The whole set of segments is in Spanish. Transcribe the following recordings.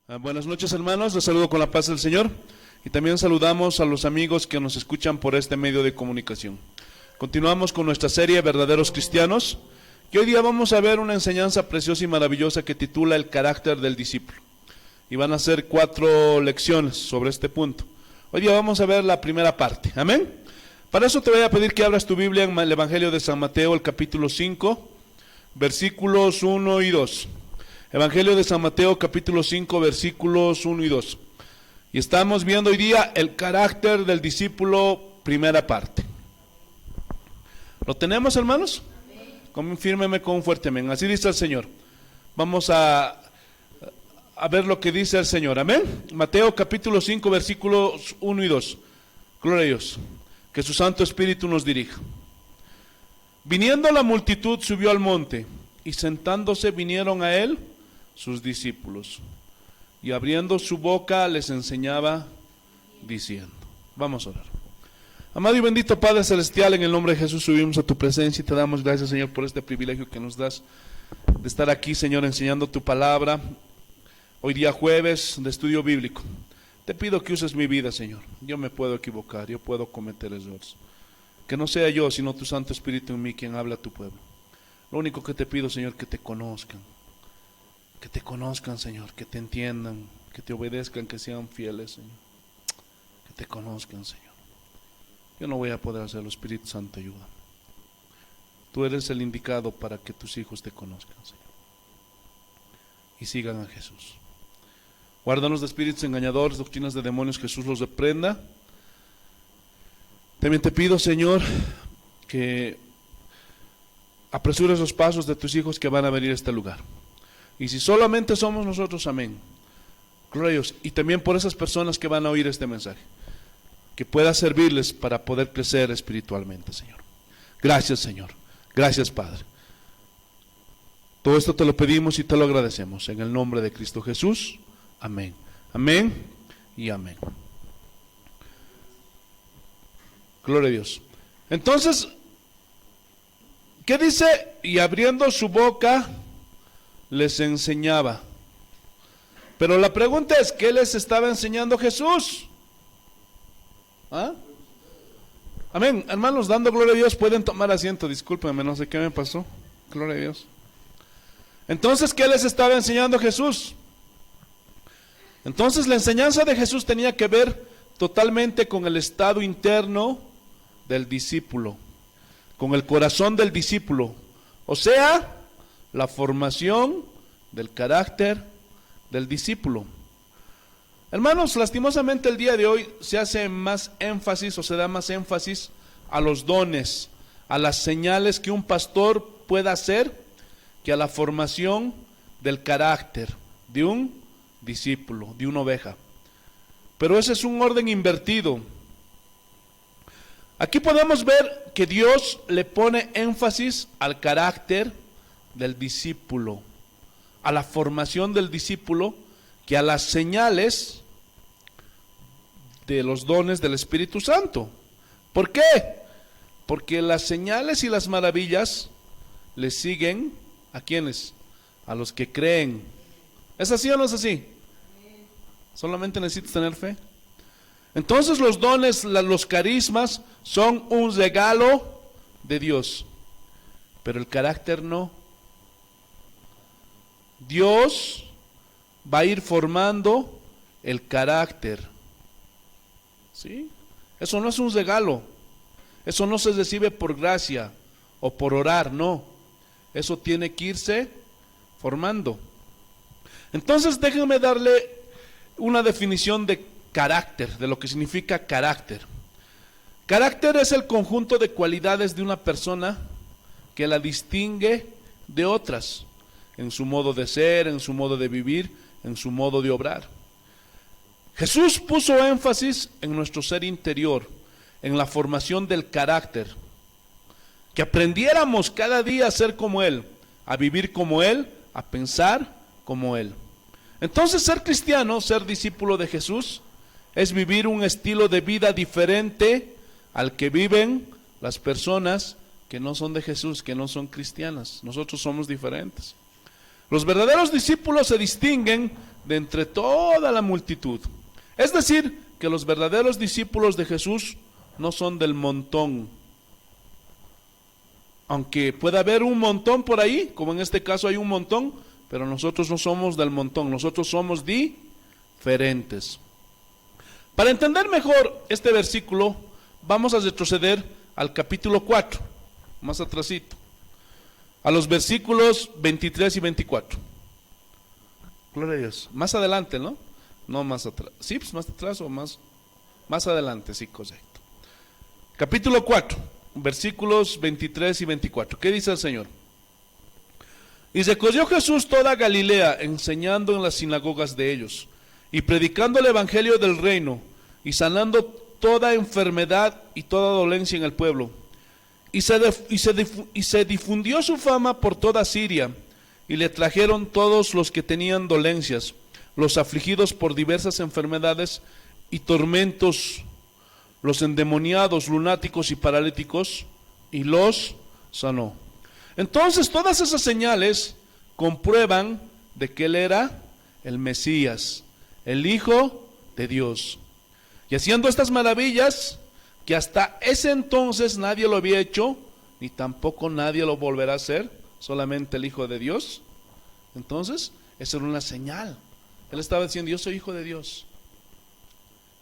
Buenas noches, hermanos, les saludo con la paz del Señor y también saludamos a los amigos que nos escuchan por este medio de comunicación. Continuamos con nuestra serie Verdaderos Cristianos y hoy día vamos a ver una enseñanza preciosa y maravillosa que titula El carácter del discípulo. Y van a ser 4 lecciones sobre este punto. Hoy día vamos a ver la primera parte, amén. Para eso te voy a pedir que abras tu Biblia en el Evangelio de San Mateo, el capítulo 5, versículos 1 y 2. Evangelio de San Mateo, capítulo 5, versículos 1 y 2. Y estamos viendo hoy día el carácter del discípulo, primera parte. ¿Lo tenemos, hermanos? Confírmeme con un fuerte amén. Así dice el Señor. Vamos a ver lo que dice el Señor, amén. Mateo, capítulo 5, versículos 1 y 2. Gloria a Dios. Que su Santo Espíritu nos dirija. Viniendo la multitud, subió al monte, y sentándose vinieron a él sus discípulos, y abriendo su boca les enseñaba diciendo. Vamos a orar. Amado y bendito Padre Celestial, en el nombre de Jesús subimos a tu presencia y te damos gracias, Señor, por este privilegio que nos das de estar aquí, Señor, enseñando tu palabra, hoy día jueves de estudio bíblico. Te pido que uses mi vida, Señor. Yo me puedo equivocar, yo puedo cometer errores. Que no sea yo, sino tu Santo Espíritu en mí quien habla a tu pueblo. Lo único que te pido, Señor, que te conozcan, Señor, que te entiendan, que te obedezcan, que sean fieles, Señor, que te conozcan, Señor. Yo no voy a poder hacerlo, Espíritu Santo, ayuda. Tú eres el indicado para que tus hijos te conozcan, Señor, y sigan a Jesús. Guárdanos de espíritus engañadores, doctrinas de demonios, Jesús los reprenda. También te pido, Señor, que apresures los pasos de tus hijos que van a venir a este lugar. Y si solamente somos nosotros, amén. Gloria a Dios. Y también por esas personas que van a oír este mensaje, que pueda servirles para poder crecer espiritualmente, Señor. Gracias, Señor. Gracias, Padre. Todo esto te lo pedimos y te lo agradecemos. En el nombre de Cristo Jesús. Amén. Amén y amén. Gloria a Dios. Entonces, ¿qué dice? Y abriendo su boca les enseñaba. Pero la pregunta es, ¿qué les estaba enseñando Jesús? ¿Ah? Amén. Hermanos, dando gloria a Dios, pueden tomar asiento. Discúlpenme, no sé qué me pasó. Gloria a Dios. Entonces, ¿qué les estaba enseñando Jesús? Entonces, la enseñanza de Jesús tenía que ver totalmente con el estado interno del discípulo, con el corazón del discípulo, o sea, la formación del carácter del discípulo. Hermanos, lastimosamente el día de hoy se hace más énfasis o se da más énfasis a los dones, a las señales que un pastor pueda hacer, que a la formación del carácter de un discípulo, de una oveja. Pero ese es un orden invertido. Aquí podemos ver que Dios le pone énfasis al carácter del discípulo, a la formación del discípulo, que a las señales de los dones del Espíritu Santo. ¿Por qué? Porque las señales y las maravillas le siguen ¿a quiénes? A los que creen. ¿Es así o no es así? Solamente necesitas tener fe. Entonces los dones, los carismas son un regalo de Dios, pero el carácter no. Dios va a ir formando el carácter, ¿sí? Eso no es un regalo, eso no se recibe por gracia o por orar, no. Eso tiene que irse formando. Entonces déjenme darle una definición de carácter, de lo que significa carácter. Carácter es el conjunto de cualidades de una persona que la distingue de otras, en su modo de ser, en su modo de vivir, en su modo de obrar. Jesús puso énfasis en nuestro ser interior, en la formación del carácter, que aprendiéramos cada día a ser como Él, a vivir como Él, a pensar como Él. Entonces, ser cristiano, ser discípulo de Jesús, es vivir un estilo de vida diferente al que viven las personas que no son de Jesús, que no son cristianas. Nosotros somos diferentes. Los verdaderos discípulos se distinguen de entre toda la multitud. Es decir, que los verdaderos discípulos de Jesús no son del montón. Aunque pueda haber un montón por ahí, como en este caso hay un montón, pero nosotros no somos del montón, nosotros somos diferentes. Para entender mejor este versículo, vamos a retroceder al capítulo 4, más atrasito, a los versículos 23 y 24. Gloria a Dios. Más adelante, ¿no? No más atrás. Sí, pues más atrás o más adelante, sí, correcto. Capítulo 4, versículos 23 y 24. ¿Qué dice el Señor? Y recorrió Jesús toda Galilea, enseñando en las sinagogas de ellos, y predicando el evangelio del reino, y sanando toda enfermedad y toda dolencia en el pueblo. Y se difundió su fama por toda Siria, y le trajeron todos los que tenían dolencias, los afligidos por diversas enfermedades y tormentos, los endemoniados, lunáticos y paralíticos, y los sanó. Entonces todas esas señales comprueban de que él era el Mesías, el Hijo de Dios. Y haciendo estas maravillas, que hasta ese entonces nadie lo había hecho, ni tampoco nadie lo volverá a hacer, solamente el Hijo de Dios. Entonces, esa era una señal. Él estaba diciendo, yo soy Hijo de Dios.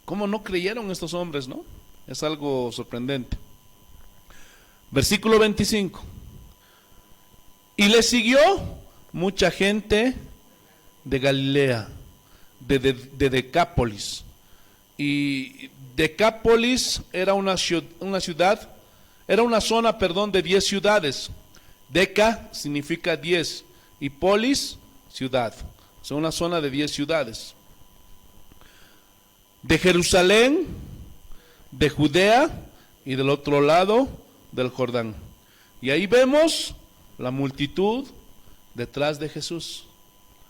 ¿Cómo no creyeron estos hombres, no? Es algo sorprendente. Versículo 25. Y le siguió mucha gente de Galilea, de Decápolis. Y Decápolis era una ciudad, era una zona, de 10 ciudades. Deca significa 10 y polis, ciudad. Es una zona de 10 ciudades. De Jerusalén, de Judea y del otro lado del Jordán. Y ahí vemos la multitud detrás de Jesús.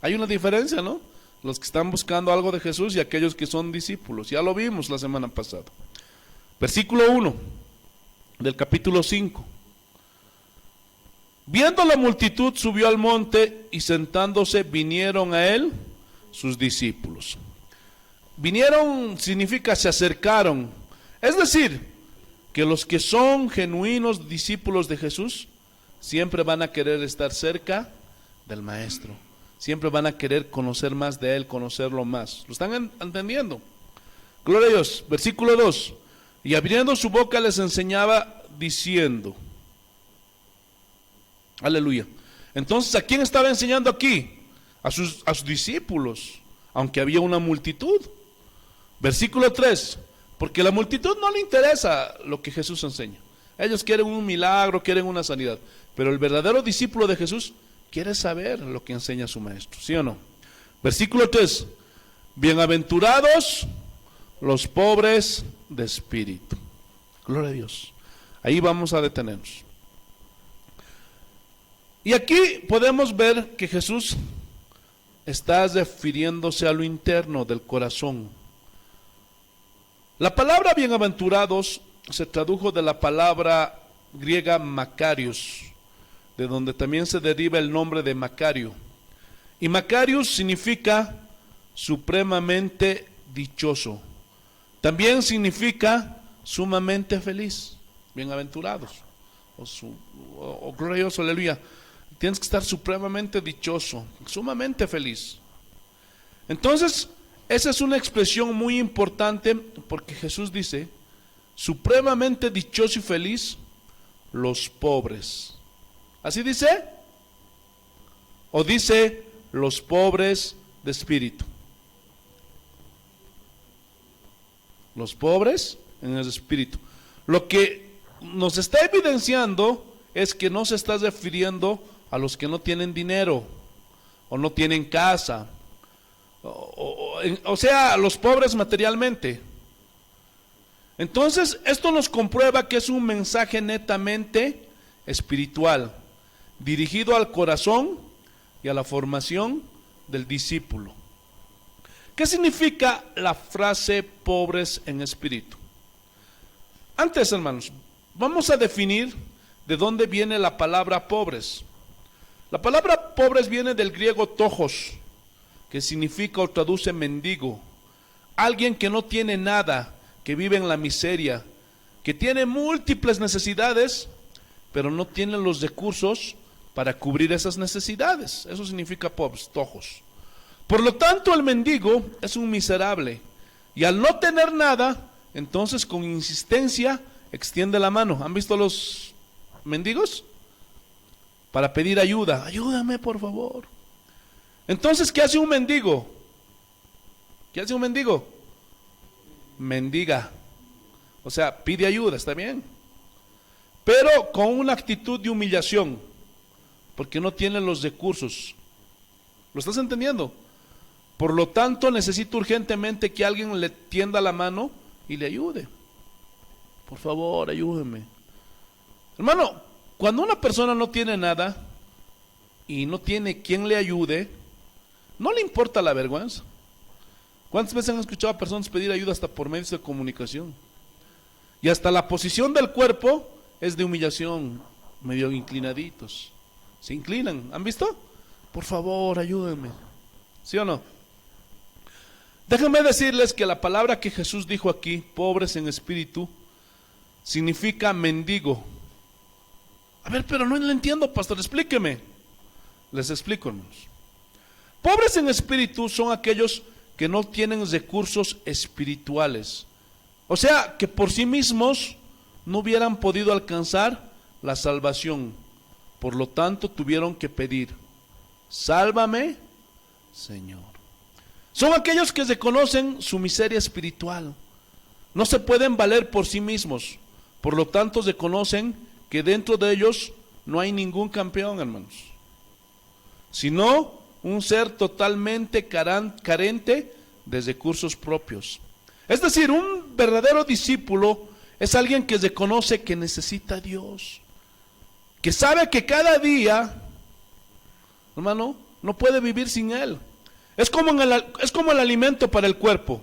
Hay una diferencia, ¿no? Los que están buscando algo de Jesús y aquellos que son discípulos. Ya lo vimos la semana pasada. Versículo 1 del capítulo 5. Viendo la multitud, subió al monte y sentándose vinieron a él sus discípulos. Vinieron significa se acercaron. Es decir, que los que son genuinos discípulos de Jesús siempre van a querer estar cerca del Maestro. Siempre van a querer conocer más de Él, conocerlo más. ¿Lo están entendiendo? Gloria a Dios. Versículo 2. Y abriendo su boca les enseñaba diciendo. Aleluya. Entonces, ¿a quién estaba enseñando aquí? A sus discípulos, aunque había una multitud. Versículo 3. Porque a la multitud no le interesa lo que Jesús enseña. Ellos quieren un milagro, quieren una sanidad. Pero el verdadero discípulo de Jesús quiere saber lo que enseña su maestro, ¿sí o no? Versículo 3. Bienaventurados los pobres de espíritu. Gloria a Dios. Ahí vamos a detenernos. Y aquí podemos ver que Jesús está refiriéndose a lo interno del corazón. La palabra bienaventurados se tradujo de la palabra griega Macarios, de donde también se deriva el nombre de Macario. Y Macarios significa supremamente dichoso. También significa sumamente feliz, bienaventurados, o glorioso, aleluya. Tienes que estar supremamente dichoso, sumamente feliz. Entonces, esa es una expresión muy importante porque Jesús dice, supremamente dichoso y feliz los pobres. ¿Así dice? ¿O dice los pobres de espíritu? Los pobres en el espíritu. Lo que nos está evidenciando es que no se está refiriendo a los que no tienen dinero o no tienen casa, o sea, a los pobres materialmente. Entonces, esto nos comprueba que es un mensaje netamente espiritual, dirigido al corazón y a la formación del discípulo. ¿Qué significa la frase pobres en espíritu? Antes, hermanos, vamos a definir de dónde viene la palabra pobres. La palabra pobres viene del griego tojos, que significa o traduce mendigo. Alguien que no tiene nada, que vive en la miseria, que tiene múltiples necesidades, pero no tiene los recursos para cubrir esas necesidades. Eso significa pobres, tojos. Por lo tanto, el mendigo es un miserable, y al no tener nada, entonces con insistencia extiende la mano. ¿Han visto los mendigos? Para pedir ayuda. Ayúdame, por favor. Entonces, ¿qué hace un mendigo? ¿Qué hace un mendigo? Mendiga. O sea, pide ayuda, está bien, pero con una actitud de humillación, porque no tiene los recursos. ¿Lo estás entendiendo? Por lo tanto, necesita urgentemente que alguien le tienda la mano y le ayude. Por favor, ayúdeme. Hermano, cuando una persona no tiene nada y no tiene quien le ayude, no le importa la vergüenza. ¿Cuántas veces han escuchado a personas pedir ayuda hasta por medios de comunicación? Y hasta la posición del cuerpo es de humillación, medio inclinaditos. Se inclinan, ¿han visto? Por favor, ayúdenme. ¿Sí o no? Déjenme decirles que la palabra que Jesús dijo aquí, pobres en espíritu, significa mendigo. A ver, pero no lo entiendo, pastor, explíqueme. Les explico, hermanos. Pobres en espíritu son aquellos que no tienen recursos espirituales. O sea, que por sí mismos no hubieran podido alcanzar la salvación. Por lo tanto, tuvieron que pedir: sálvame, Señor. Son aquellos que reconocen su miseria espiritual. No se pueden valer por sí mismos. Por lo tanto, reconocen que dentro de ellos no hay ningún campeón, hermanos, sino un ser totalmente carente de recursos propios. Es decir, un verdadero discípulo es alguien que reconoce que necesita a Dios, que sabe que cada día, hermano, no puede vivir sin Él. Es como el alimento para el cuerpo.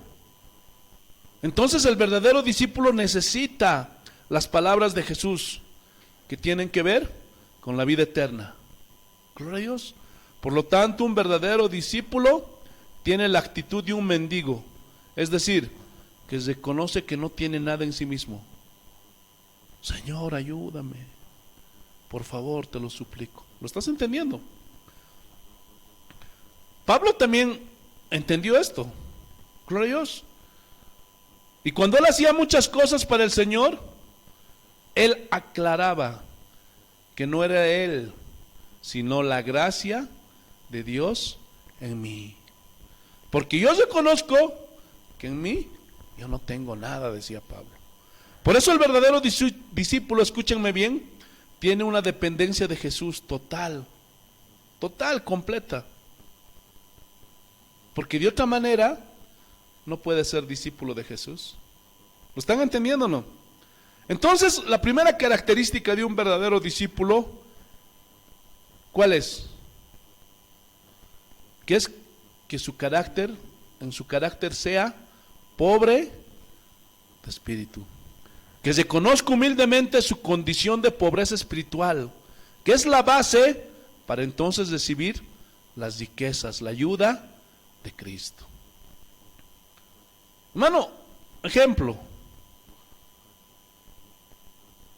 Entonces el verdadero discípulo necesita las palabras de Jesús, que tienen que ver con la vida eterna. Gloria a Dios. Por lo tanto, un verdadero discípulo tiene la actitud de un mendigo, es decir, que reconoce que no tiene nada en sí mismo. Señor, ayúdame, por favor, te lo suplico. ¿Lo estás entendiendo? Pablo también entendió esto. Gloria a Dios. Y cuando él hacía muchas cosas para el Señor, él aclaraba que no era él, sino la gracia de Dios en mí. Porque yo reconozco que en mí yo no tengo nada, decía Pablo. Por eso el verdadero discípulo, escúchenme bien, tiene una dependencia de Jesús total, completa. Porque de otra manera no puede ser discípulo de Jesús. ¿Lo están entendiendo o no? Entonces, la primera característica de un verdadero discípulo, ¿cuál es? Que es que en su carácter sea pobre de espíritu. Que se conozca humildemente su condición de pobreza espiritual, que es la base para entonces recibir las riquezas, la ayuda de Cristo. Hermano, ejemplo.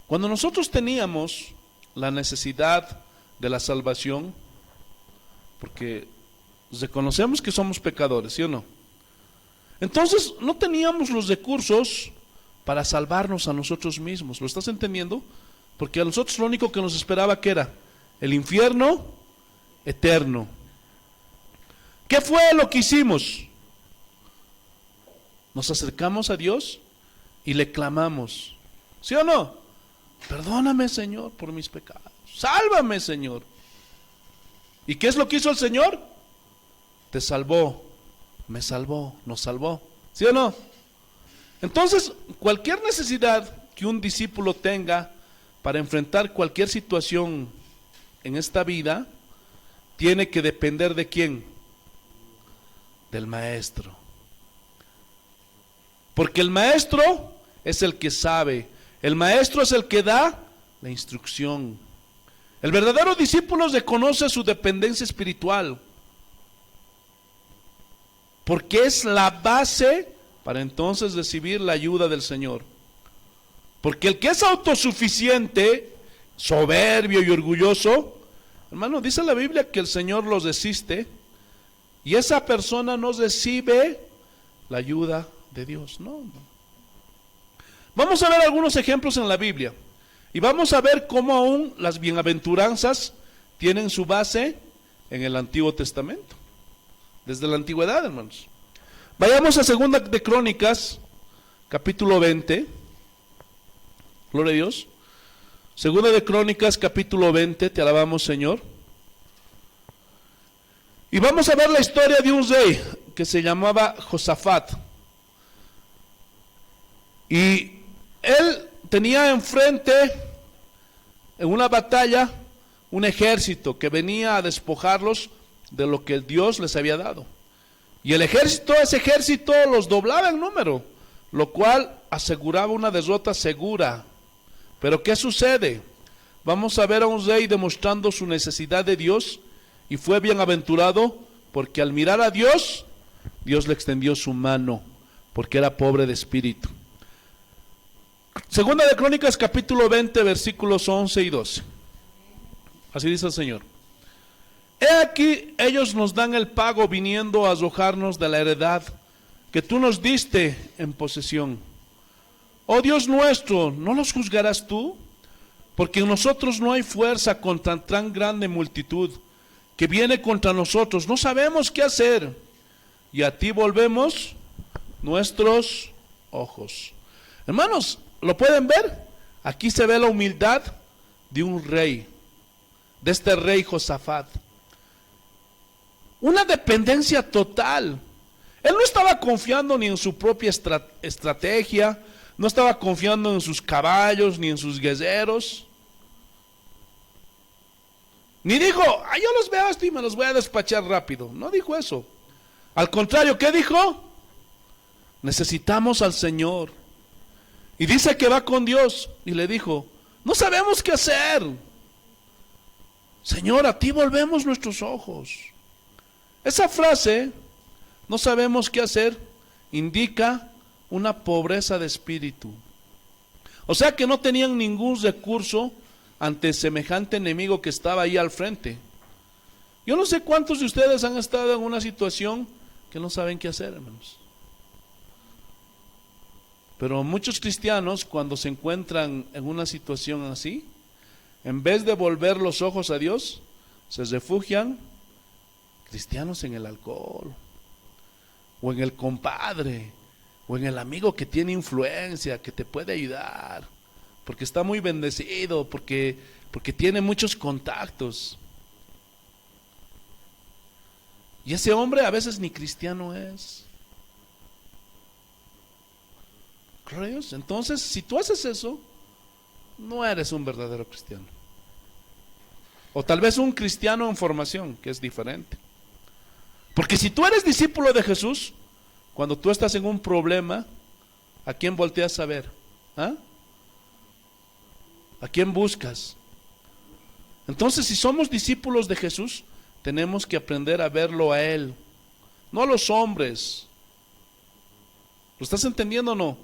Cuando nosotros teníamos la necesidad de la salvación, porque reconocemos que somos pecadores, ¿sí o no? Entonces no teníamos los recursos para salvarnos a nosotros mismos. ¿Lo estás entendiendo? Porque a nosotros lo único que nos esperaba, ¿qué era? El infierno eterno. ¿Qué fue lo que hicimos? Nos acercamos a Dios y le clamamos, ¿sí o no? Perdóname, Señor, por mis pecados. Sálvame, Señor. ¿Y qué es lo que hizo el Señor? Te salvó, me salvó, nos salvó. ¿Sí o no? Entonces, cualquier necesidad que un discípulo tenga para enfrentar cualquier situación en esta vida, tiene que depender ¿de quién? Del maestro. Porque el maestro es el que sabe. El maestro es el que da la instrucción. El verdadero discípulo reconoce su dependencia espiritual. porque es la base para entonces recibir la ayuda del Señor. Porque el que es autosuficiente, soberbio y orgulloso, hermano, dice la Biblia que el Señor los resiste y esa persona no recibe la ayuda de Dios. No. Vamos a ver algunos ejemplos en la Biblia y vamos a ver cómo aún las bienaventuranzas tienen su base en el Antiguo Testamento, desde la antigüedad, hermanos. Vayamos a Segunda de Crónicas, capítulo 20. Gloria a Dios. Segunda de Crónicas, capítulo 20, te alabamos, Señor. Y vamos a ver la historia de un rey que se llamaba Josafat. Y él tenía enfrente, en una batalla, un ejército que venía a despojarlos de lo que Dios les había dado. Y el ejército, ese ejército los doblaba en número, lo cual aseguraba una derrota segura. Pero ¿qué sucede? Vamos a ver a un rey demostrando su necesidad de Dios y fue bienaventurado porque al mirar a Dios, Dios le extendió su mano porque era pobre de espíritu. Segunda de Crónicas capítulo 20 versículos 11 y 12. Así dice el Señor. He aquí ellos nos dan el pago viniendo a arrojarnos de la heredad que tú nos diste en posesión. Oh Dios nuestro, ¿no los juzgarás tú? Porque en nosotros no hay fuerza contra tan grande multitud que viene contra nosotros. No sabemos qué hacer. Y a ti volvemos nuestros ojos. Hermanos, ¿lo pueden ver? Aquí se ve la humildad de un rey, de este rey Josafat. Una dependencia total. Él no estaba confiando ni en su propia estrategia, no estaba confiando en sus caballos ni en sus guerreros. Ni dijo, yo los veo esto y me los voy a despachar rápido. No dijo eso. Al contrario, ¿qué dijo? Necesitamos al Señor. Y dice que va con Dios y le dijo, no sabemos qué hacer. Señor, a ti volvemos nuestros ojos. Esa frase, no sabemos qué hacer, indica una pobreza de espíritu. O sea que no tenían ningún recurso ante semejante enemigo que estaba ahí al frente. Yo no sé cuántos de ustedes han estado en una situación que no saben qué hacer, hermanos. Pero muchos cristianos, cuando se encuentran en una situación así, en vez de volver los ojos a Dios, se refugian cristianos en el alcohol, o en el compadre, o en el amigo que tiene influencia, que te puede ayudar, porque está muy bendecido, porque tiene muchos contactos. Y ese hombre a veces ni cristiano es. Gloria a Dios. Entonces, si tú haces eso, no eres un verdadero cristiano. O tal vez un cristiano en formación, que es diferente. Porque si tú eres discípulo de Jesús, cuando tú estás en un problema, ¿a quién volteas a ver? ¿Ah? ¿A quién buscas? Entonces, si somos discípulos de Jesús, tenemos que aprender a verlo a Él, no a los hombres. ¿Lo estás entendiendo o no?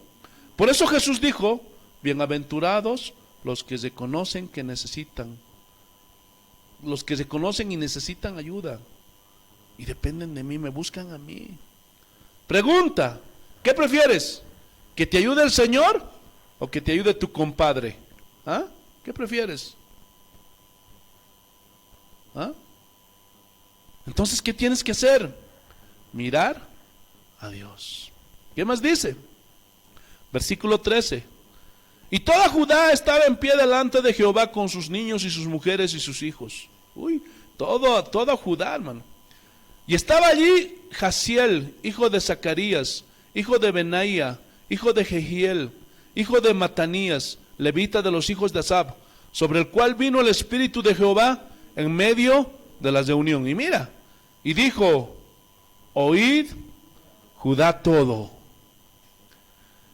Por eso Jesús dijo, bienaventurados los que reconocen que necesitan, los que reconocen y necesitan ayuda, y dependen de mí, me buscan a mí. Pregunta, ¿qué prefieres? ¿Que te ayude el Señor o que te ayude tu compadre? ¿Ah? ¿Qué prefieres? ¿Ah? Entonces, ¿qué tienes que hacer? Mirar a Dios. ¿Qué más dice? Versículo 13. Y toda Judá estaba en pie delante de Jehová con sus niños y sus mujeres y sus hijos. Toda Judá, hermano. Y estaba allí Jaziel, hijo de Zacarías, hijo de Benaía, hijo de Jehiel, hijo de Matanías, levita de los hijos de Asaf, sobre el cual vino el Espíritu de Jehová en medio de la reunión. Y mira, y dijo, oíd Judá todo.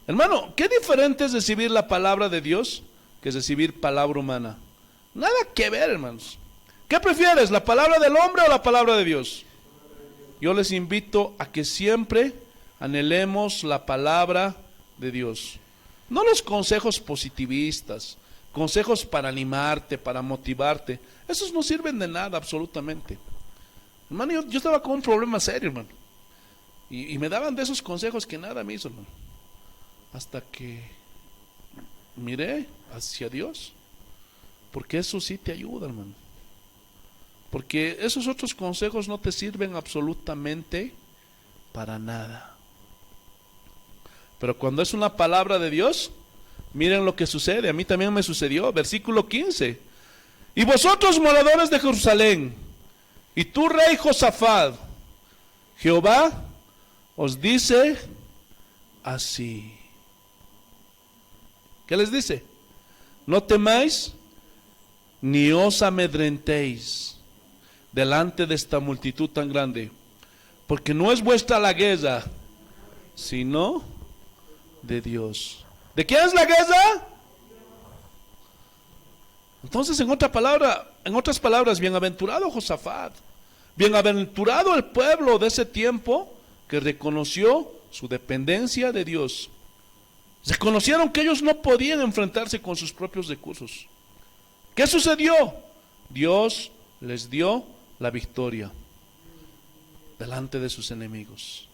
Hermano, ¿qué diferente es recibir la palabra de Dios que recibir palabra humana? Nada que ver, hermanos. ¿Qué prefieres, la palabra del hombre o la palabra de Dios? yo les invito a que siempre anhelemos la palabra de Dios. No los consejos positivistas, consejos para animarte, para motivarte. Esos no sirven de nada absolutamente. Hermano, yo estaba con un problema serio, hermano. Y me daban de esos consejos que nada me hizo, hermano. Hasta que miré hacia Dios. Porque eso sí te ayuda, hermano. Porque esos otros consejos no te sirven absolutamente para nada. Pero cuando es una palabra de Dios, miren lo que sucede. A mí también me sucedió. Versículo 15. Y vosotros, moradores de Jerusalén, y tú, rey Josafat, Jehová os dice así. ¿Qué les dice? No temáis ni os amedrentéis delante de esta multitud tan grande, porque no es vuestra la guerra, sino de Dios. ¿De quién es la guerra? Entonces, en otras palabras, bienaventurado Josafat, bienaventurado el pueblo de ese tiempo que reconoció su dependencia de Dios. Reconocieron que ellos no podían enfrentarse con sus propios recursos. ¿Qué sucedió? Dios les dio la victoria delante de sus enemigos.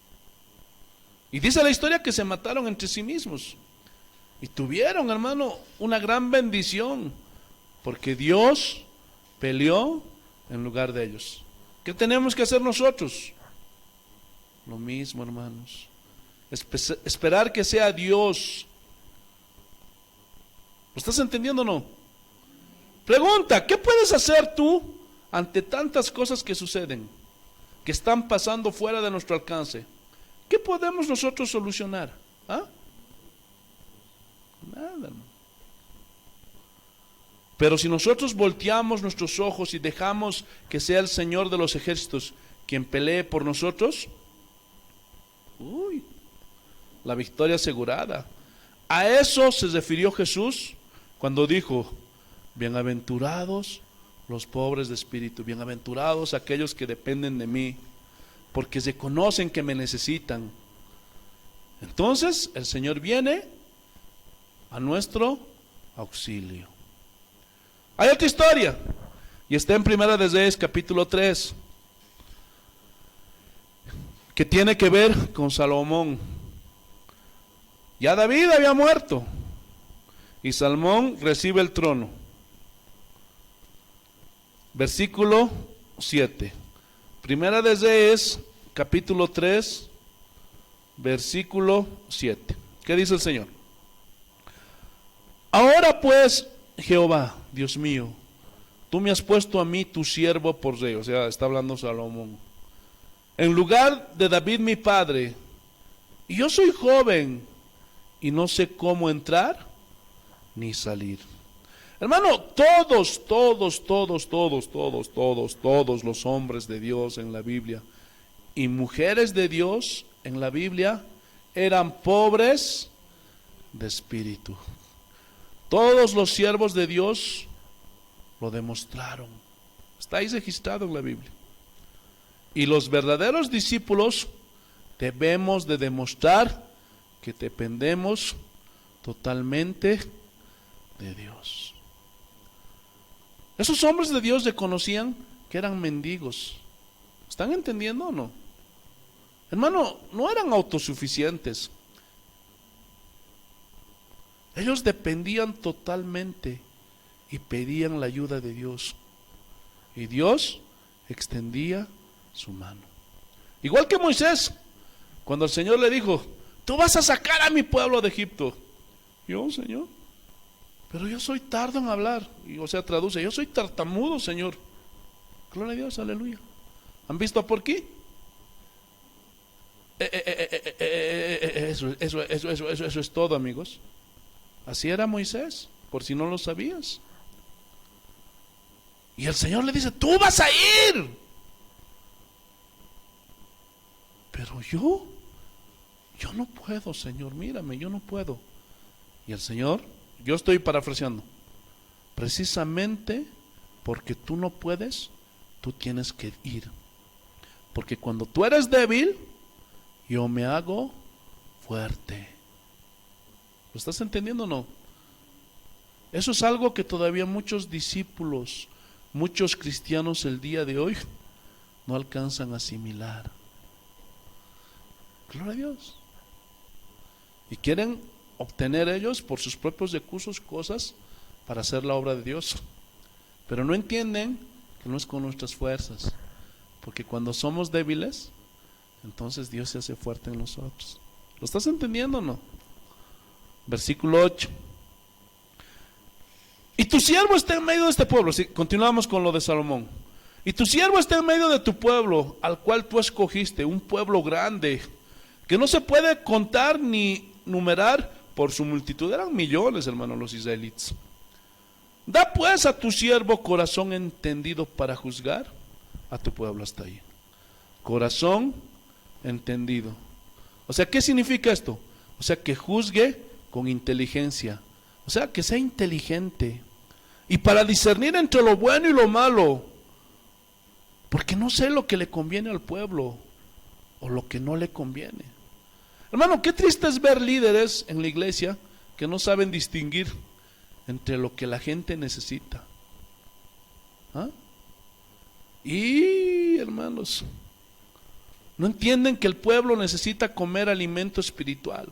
Y dice la historia que se mataron entre sí mismos. Y tuvieron, hermano, una gran bendición, porque Dios peleó en lugar de ellos. ¿Qué tenemos que hacer nosotros? Lo mismo, hermanos. Esperar que sea Dios. ¿Lo estás entendiendo o no? Pregunta, ¿qué puedes hacer tú ante tantas cosas que suceden, que están pasando fuera de nuestro alcance? ¿Qué podemos nosotros solucionar? ¿Ah? Nada, hermano. Pero si nosotros volteamos nuestros ojos y dejamos que sea el Señor de los ejércitos quien pelee por nosotros, la victoria asegurada. A eso se refirió Jesús cuando dijo: bienaventurados los pobres de espíritu, bienaventurados aquellos que dependen de mí, porque se conocen que me necesitan. Entonces el Señor viene a nuestro auxilio. Hay otra historia, y está en Primera de Reyes capítulo 3, que tiene que ver con Salomón. Ya David había muerto y Salomón recibe el trono. Versículo 7. Primera de Reyes capítulo 3, versículo 7. ¿Qué dice el Señor? Ahora pues, Jehová, Dios mío, tú me has puesto a mí tu siervo por rey. O sea, está hablando Salomón, en lugar de David mi padre, y yo soy joven y no sé cómo entrar ni salir. Hermano, todos los hombres de Dios en la Biblia y mujeres de Dios en la Biblia eran pobres de espíritu. Todos los siervos de Dios lo demostraron. Está ahí registrado en la Biblia. Y los verdaderos discípulos debemos de demostrar que dependemos totalmente de Dios. Esos hombres de Dios reconocían que eran mendigos. ¿Están entendiendo o no? Hermano, no eran autosuficientes. Ellos dependían totalmente y pedían la ayuda de Dios. Y Dios extendía su mano. Igual que Moisés, cuando el Señor le dijo: tú vas a sacar a mi pueblo de Egipto. Yo, Señor, pero yo soy tardo en hablar. Y, o sea, traduce: yo soy tartamudo, Señor. Gloria a Dios, aleluya. ¿Han visto a Porky? Eso es todo, amigos. Así era Moisés, por si no lo sabías. Y el Señor le dice: tú vas a ir. Pero yo no puedo, Señor, mírame, yo no puedo. Y el Señor, yo estoy parafraseando, precisamente porque tú no puedes, tú tienes que ir. porque cuando tú eres débil, yo me hago fuerte. ¿Lo estás entendiendo o no? Eso es algo que todavía muchos discípulos, muchos cristianos el día de hoy no alcanzan a asimilar. Gloria a Dios. Y quieren obtener ellos por sus propios recursos cosas para hacer la obra de Dios. Pero no entienden que no es con nuestras fuerzas. Porque cuando somos débiles, entonces Dios se hace fuerte en nosotros. ¿Lo estás entendiendo o no? Versículo 8. Y tu siervo está en medio de este pueblo. Sí, continuamos con lo de Salomón. Y tu siervo está en medio de tu pueblo, al cual tú escogiste, un pueblo grande, que no se puede contar ni numerar por su multitud. Eran millones, hermanos, los israelitas. Da pues a tu siervo corazón entendido para juzgar a tu pueblo. Hasta ahí. Corazón entendido. O sea, ¿qué significa esto? O sea, que juzgue con inteligencia. O sea, que sea inteligente. Y para discernir entre lo bueno y lo malo. Porque no sé lo que le conviene al pueblo o lo que no le conviene. Hermano, qué triste es ver líderes en la iglesia que no saben distinguir entre lo que la gente necesita. ¿Ah? Y, hermanos, no entienden que el pueblo necesita comer alimento espiritual,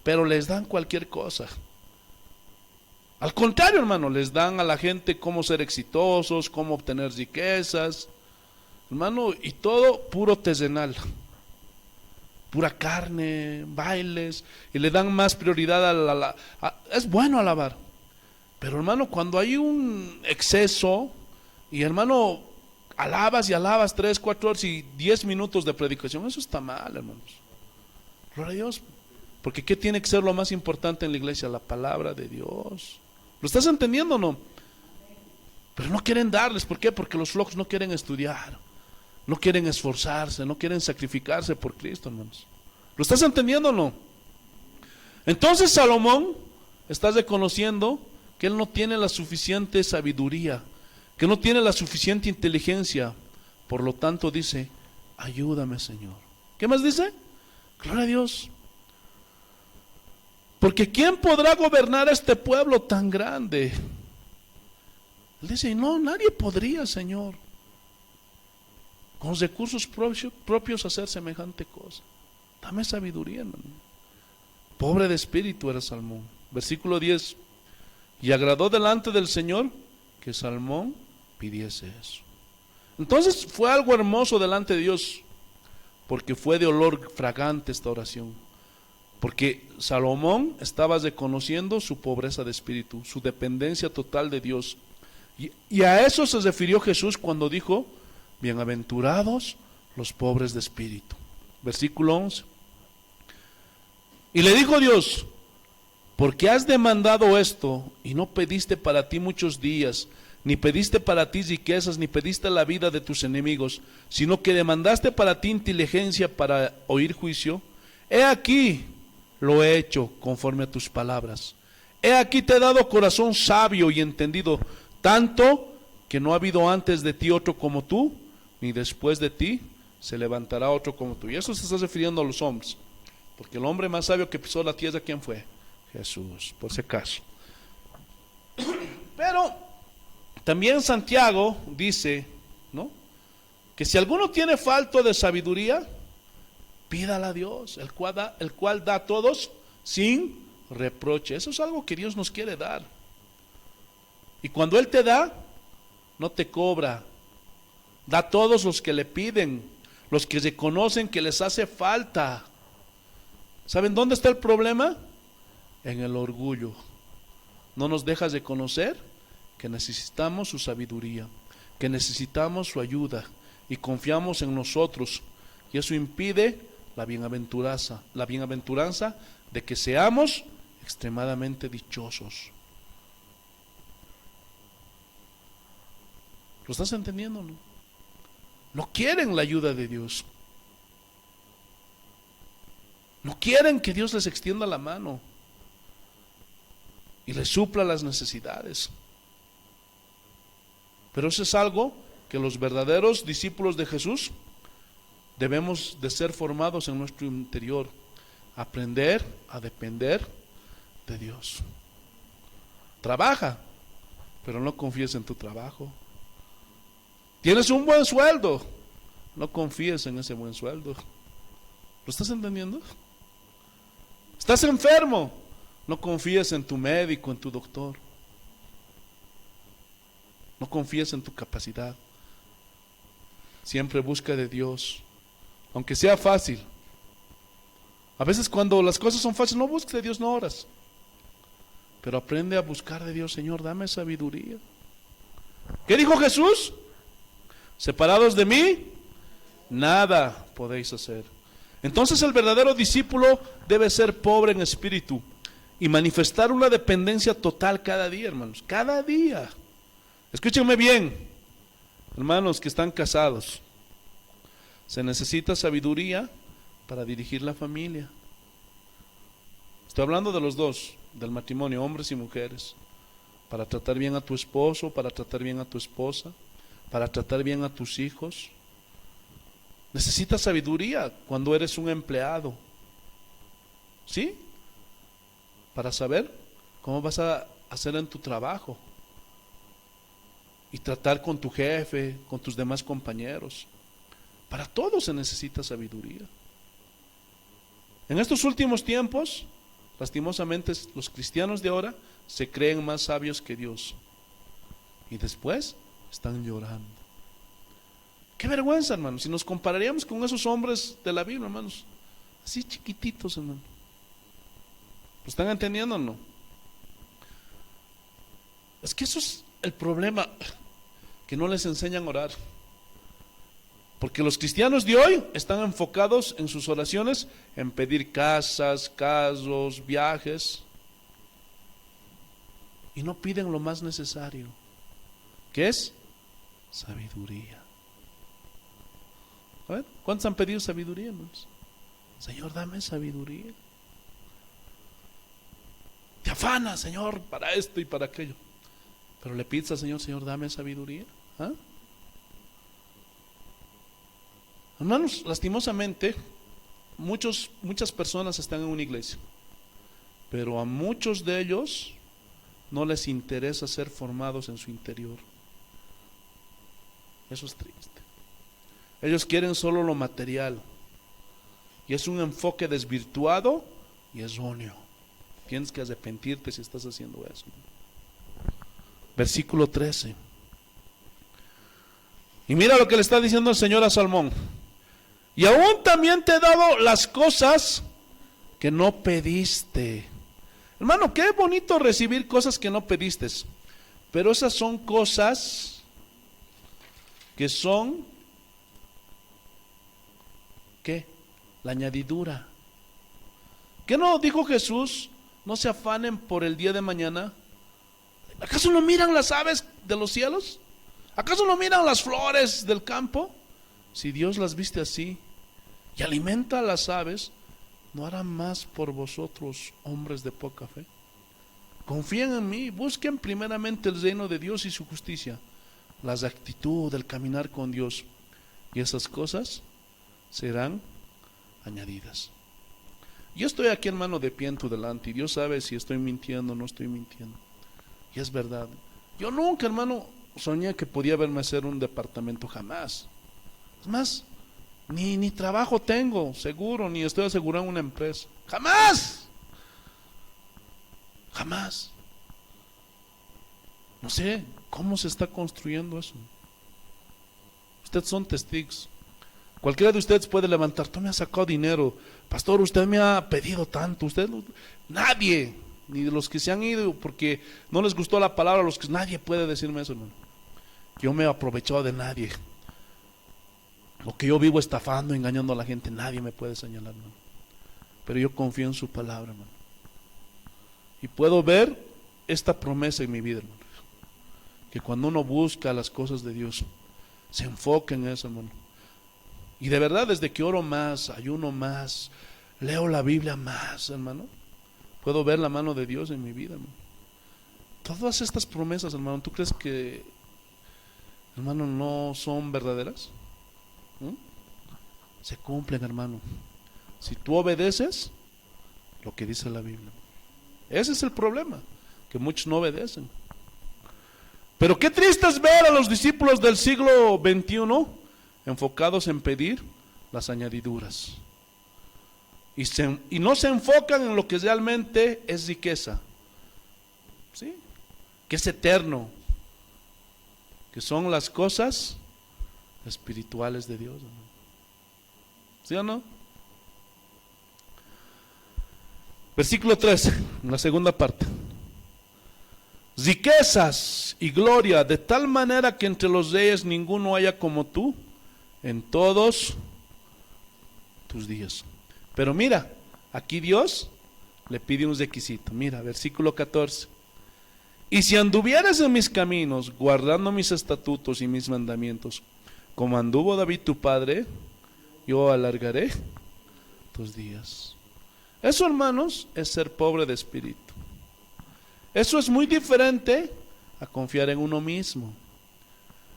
pero les dan cualquier cosa. Al contrario, hermano, les dan a la gente cómo ser exitosos, cómo obtener riquezas, hermano, y todo puro terrenal, pura carne, bailes, y le dan más prioridad es bueno alabar, pero hermano, cuando hay un exceso, y hermano, alabas y alabas 3, 4 horas y 10 minutos de predicación, eso está mal, hermanos. Gloria a Dios. Porque ¿qué tiene que ser lo más importante en la iglesia? La palabra de Dios. ¿Lo estás entendiendo o no? Pero no quieren darles. ¿Por qué? Porque los flojos no quieren estudiar, no quieren esforzarse, no quieren sacrificarse por Cristo, hermanos. ¿Lo estás entendiendo o no? Entonces Salomón está reconociendo que él no tiene la suficiente sabiduría, que no tiene la suficiente inteligencia. Por lo tanto dice, ayúdame, Señor. ¿Qué más dice? Gloria a Dios. Porque ¿quién podrá gobernar a este pueblo tan grande? Él dice, no, nadie podría, Señor, con recursos propios hacer semejante cosa. Dame sabiduría, hermano. Pobre de espíritu era Salomón. Versículo 10. Y agradó delante del Señor que Salomón pidiese eso. Entonces fue algo hermoso delante de Dios, porque fue de olor fragante esta oración. Porque Salomón estaba reconociendo su pobreza de espíritu, su dependencia total de Dios. Y a eso se refirió Jesús cuando dijo, bienaventurados los pobres de espíritu. Versículo 11. Y le dijo Dios, porque has demandado esto y no pediste para ti muchos días, ni pediste para ti riquezas, ni pediste la vida de tus enemigos, sino que demandaste para ti inteligencia para oír juicio, he aquí lo he hecho conforme a tus palabras. He aquí te he dado corazón sabio y entendido, tanto que no ha habido antes de ti otro como tú, ni después de ti se levantará otro como tú. Y eso se está refiriendo a los hombres, porque el hombre más sabio que pisó la tierra, ¿quién fue? Jesús, por si acaso. Pero también Santiago dice, ¿no?, que si alguno tiene falta de sabiduría, pídala a Dios, el cual da a todos sin reproche. Eso es algo que Dios nos quiere dar. Y cuando Él te da, no te cobra. Da a todos los que le piden, los que reconocen que les hace falta. ¿Saben dónde está el problema? En el orgullo. No nos dejas de conocer que necesitamos su sabiduría, que necesitamos su ayuda, y confiamos en nosotros, y eso impide la bienaventuranza de que seamos extremadamente dichosos. ¿Lo estás entendiendo, no? No quieren la ayuda de Dios. No quieren que Dios les extienda la mano y les supla las necesidades. Pero eso es algo que los verdaderos discípulos de Jesús debemos de ser formados en nuestro interior, aprender a depender de Dios. Trabaja, pero no confíes en tu trabajo. Tienes un buen sueldo, no confíes en ese buen sueldo. ¿Lo estás entendiendo? Estás enfermo, no confíes en tu médico, en tu doctor. No confíes en tu capacidad. Siempre busca de Dios, aunque sea fácil. A veces cuando las cosas son fáciles, no busques de Dios, no oras. Pero aprende a buscar de Dios. Señor, dame sabiduría. ¿Qué dijo Jesús? Separados de mí, nada podéis hacer. Entonces el verdadero discípulo debe ser pobre en espíritu y manifestar una dependencia total cada día, hermanos. Cada día. Escúchenme bien, hermanos que están casados. Se necesita sabiduría para dirigir la familia. Estoy hablando de los dos, del matrimonio, hombres y mujeres. Para tratar bien a tu esposo, para tratar bien a tu esposa, para tratar bien a tus hijos. Necesitas sabiduría cuando eres un empleado. ¿Sí? Para saber cómo vas a hacer en tu trabajo. Y tratar con tu jefe, con tus demás compañeros. Para todo se necesita sabiduría. En estos últimos tiempos, lastimosamente, los cristianos de ahora se creen más sabios que Dios. Y después están llorando. Qué vergüenza, hermanos. Si nos compararíamos con esos hombres de la Biblia, hermanos, así chiquititos, hermano. ¿Lo están entendiendo o no? Es que eso es el problema, que no les enseñan a orar. Porque los cristianos de hoy están enfocados en sus oraciones en pedir casas, carros, viajes, y no piden lo más necesario, que es sabiduría. A ver, ¿cuántos han pedido sabiduría, hermanos? Señor, dame sabiduría. Te afana, Señor, para esto y para aquello. Pero le pides al Señor, Señor, dame sabiduría. ¿Ah? Hermanos, lastimosamente, muchas personas están en una iglesia, pero a muchos de ellos no les interesa ser formados en su interior. Eso es triste. Ellos quieren solo lo material, y es un enfoque desvirtuado y erróneo. Tienes que arrepentirte si estás haciendo eso. Versículo 13. Y mira lo que le está diciendo el Señor a Salmón. Y aún también te he dado las cosas que no pediste. Hermano, qué bonito recibir cosas que no pediste. Pero esas son cosas que son, ¿qué? La añadidura. ¿Qué no dijo Jesús? No se afanen por el día de mañana. ¿Acaso no miran las aves de los cielos? ¿Acaso no miran las flores del campo? Si Dios las viste así y alimenta a las aves, ¿no hará más por vosotros, hombres de poca fe? Confíen en mí, busquen primeramente el reino de Dios y su justicia, la actitud, el caminar con Dios, y esas cosas serán añadidas. Yo estoy aquí, hermano, de pie en tu delante, y Dios sabe si estoy mintiendo o no estoy mintiendo. Y es verdad. Yo nunca, hermano, soñé que podía verme hacer un departamento, jamás. Es más, ni trabajo tengo, seguro, ni estoy asegurado en una empresa. Jamás. Jamás. No sé cómo se está construyendo eso. Ustedes son testigos. Cualquiera de ustedes puede levantar, tú me has sacado dinero, pastor, usted me ha pedido tanto, nadie, ni de los que se han ido porque no les gustó la palabra, nadie puede decirme eso, hermano. Yo me he aprovechado de nadie. Lo que yo vivo estafando, engañando a la gente, nadie me puede señalar, hermano. Pero yo confío en su palabra, hermano. Y puedo ver esta promesa en mi vida, hermano. Que cuando uno busca las cosas de Dios, se enfoca en eso, hermano. Y de verdad, desde que oro más, ayuno más, leo la Biblia más, hermano, puedo ver la mano de Dios en mi vida, hermano. Todas estas promesas, hermano, ¿tú crees que, hermano, no son verdaderas? se cumplen, hermano. Si tú obedeces lo que dice la Biblia. Ese es el problema, que muchos no obedecen. Pero qué triste es ver a los discípulos del siglo XXI enfocados en pedir las añadiduras. Y no se enfocan en lo que realmente es riqueza, ¿sí? Que es eterno, que son las cosas espirituales de Dios, ¿no? ¿Sí o no? Versículo 13, en la segunda parte. Riquezas y gloria, de tal manera que entre los reyes ninguno haya como tú en todos tus días. Pero mira, aquí Dios le pide un requisito. Mira, versículo 14. Y si anduvieras en mis caminos, guardando mis estatutos y mis mandamientos, como anduvo David tu padre, yo alargaré tus días. Eso, hermanos, es ser pobre de espíritu. Eso es muy diferente a confiar en uno mismo.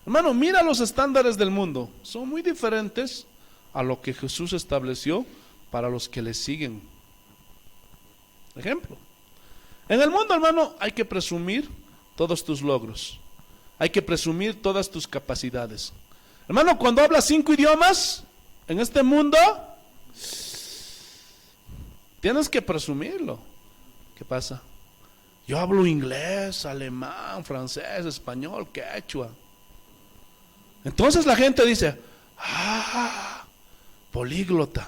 Hermano, mira los estándares del mundo. Son muy diferentes a lo que Jesús estableció para los que le siguen. Ejemplo. En el mundo, hermano, hay que presumir todos tus logros. Hay que presumir todas tus capacidades. Hermano, cuando hablas 5 idiomas en este mundo, tienes que presumirlo. ¿Qué pasa? Yo hablo inglés, alemán, francés, español, quechua. Entonces la gente dice, políglota.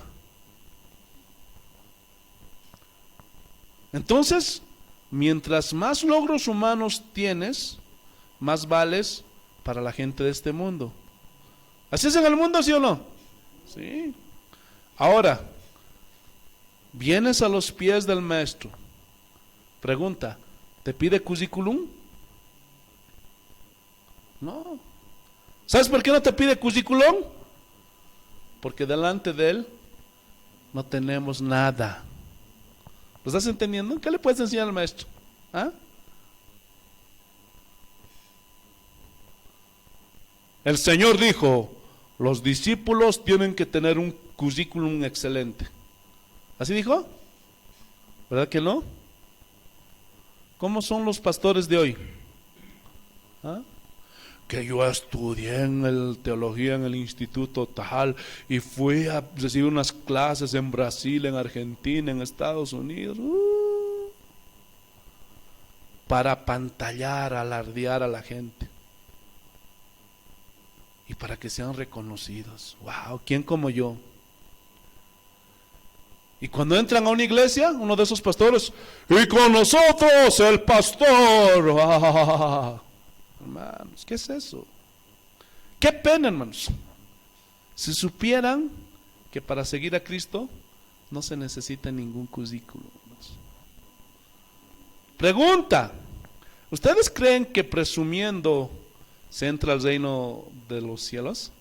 Entonces, mientras más logros humanos tienes, más vales para la gente de este mundo. ¿Así es en el mundo, sí o no? Sí. Ahora, vienes a los pies del maestro. Pregunta, ¿te pide currículum? No. ¿Sabes por qué no te pide currículum? Porque delante de él no tenemos nada. ¿Lo estás entendiendo? ¿Qué le puedes enseñar al maestro? ¿Ah? El Señor dijo, los discípulos tienen que tener un currículum excelente. ¿Así dijo? ¿Verdad que no? ¿Cómo son los pastores de hoy? ¿Ah? Que yo estudié en teología en el instituto tal y fui a recibir unas clases en Brasil, en Argentina, en Estados Unidos, para apantallar, alardear a la gente y para que sean reconocidos. Wow, ¿quién como yo? Y cuando entran a una iglesia, uno de esos pastores, y con nosotros el pastor. Hermanos, ¿qué es eso? Qué pena, hermanos. Si supieran que para seguir a Cristo no se necesita ningún currículum. Pregunta, ¿ustedes creen que presumiendo se entra al reino de los cielos?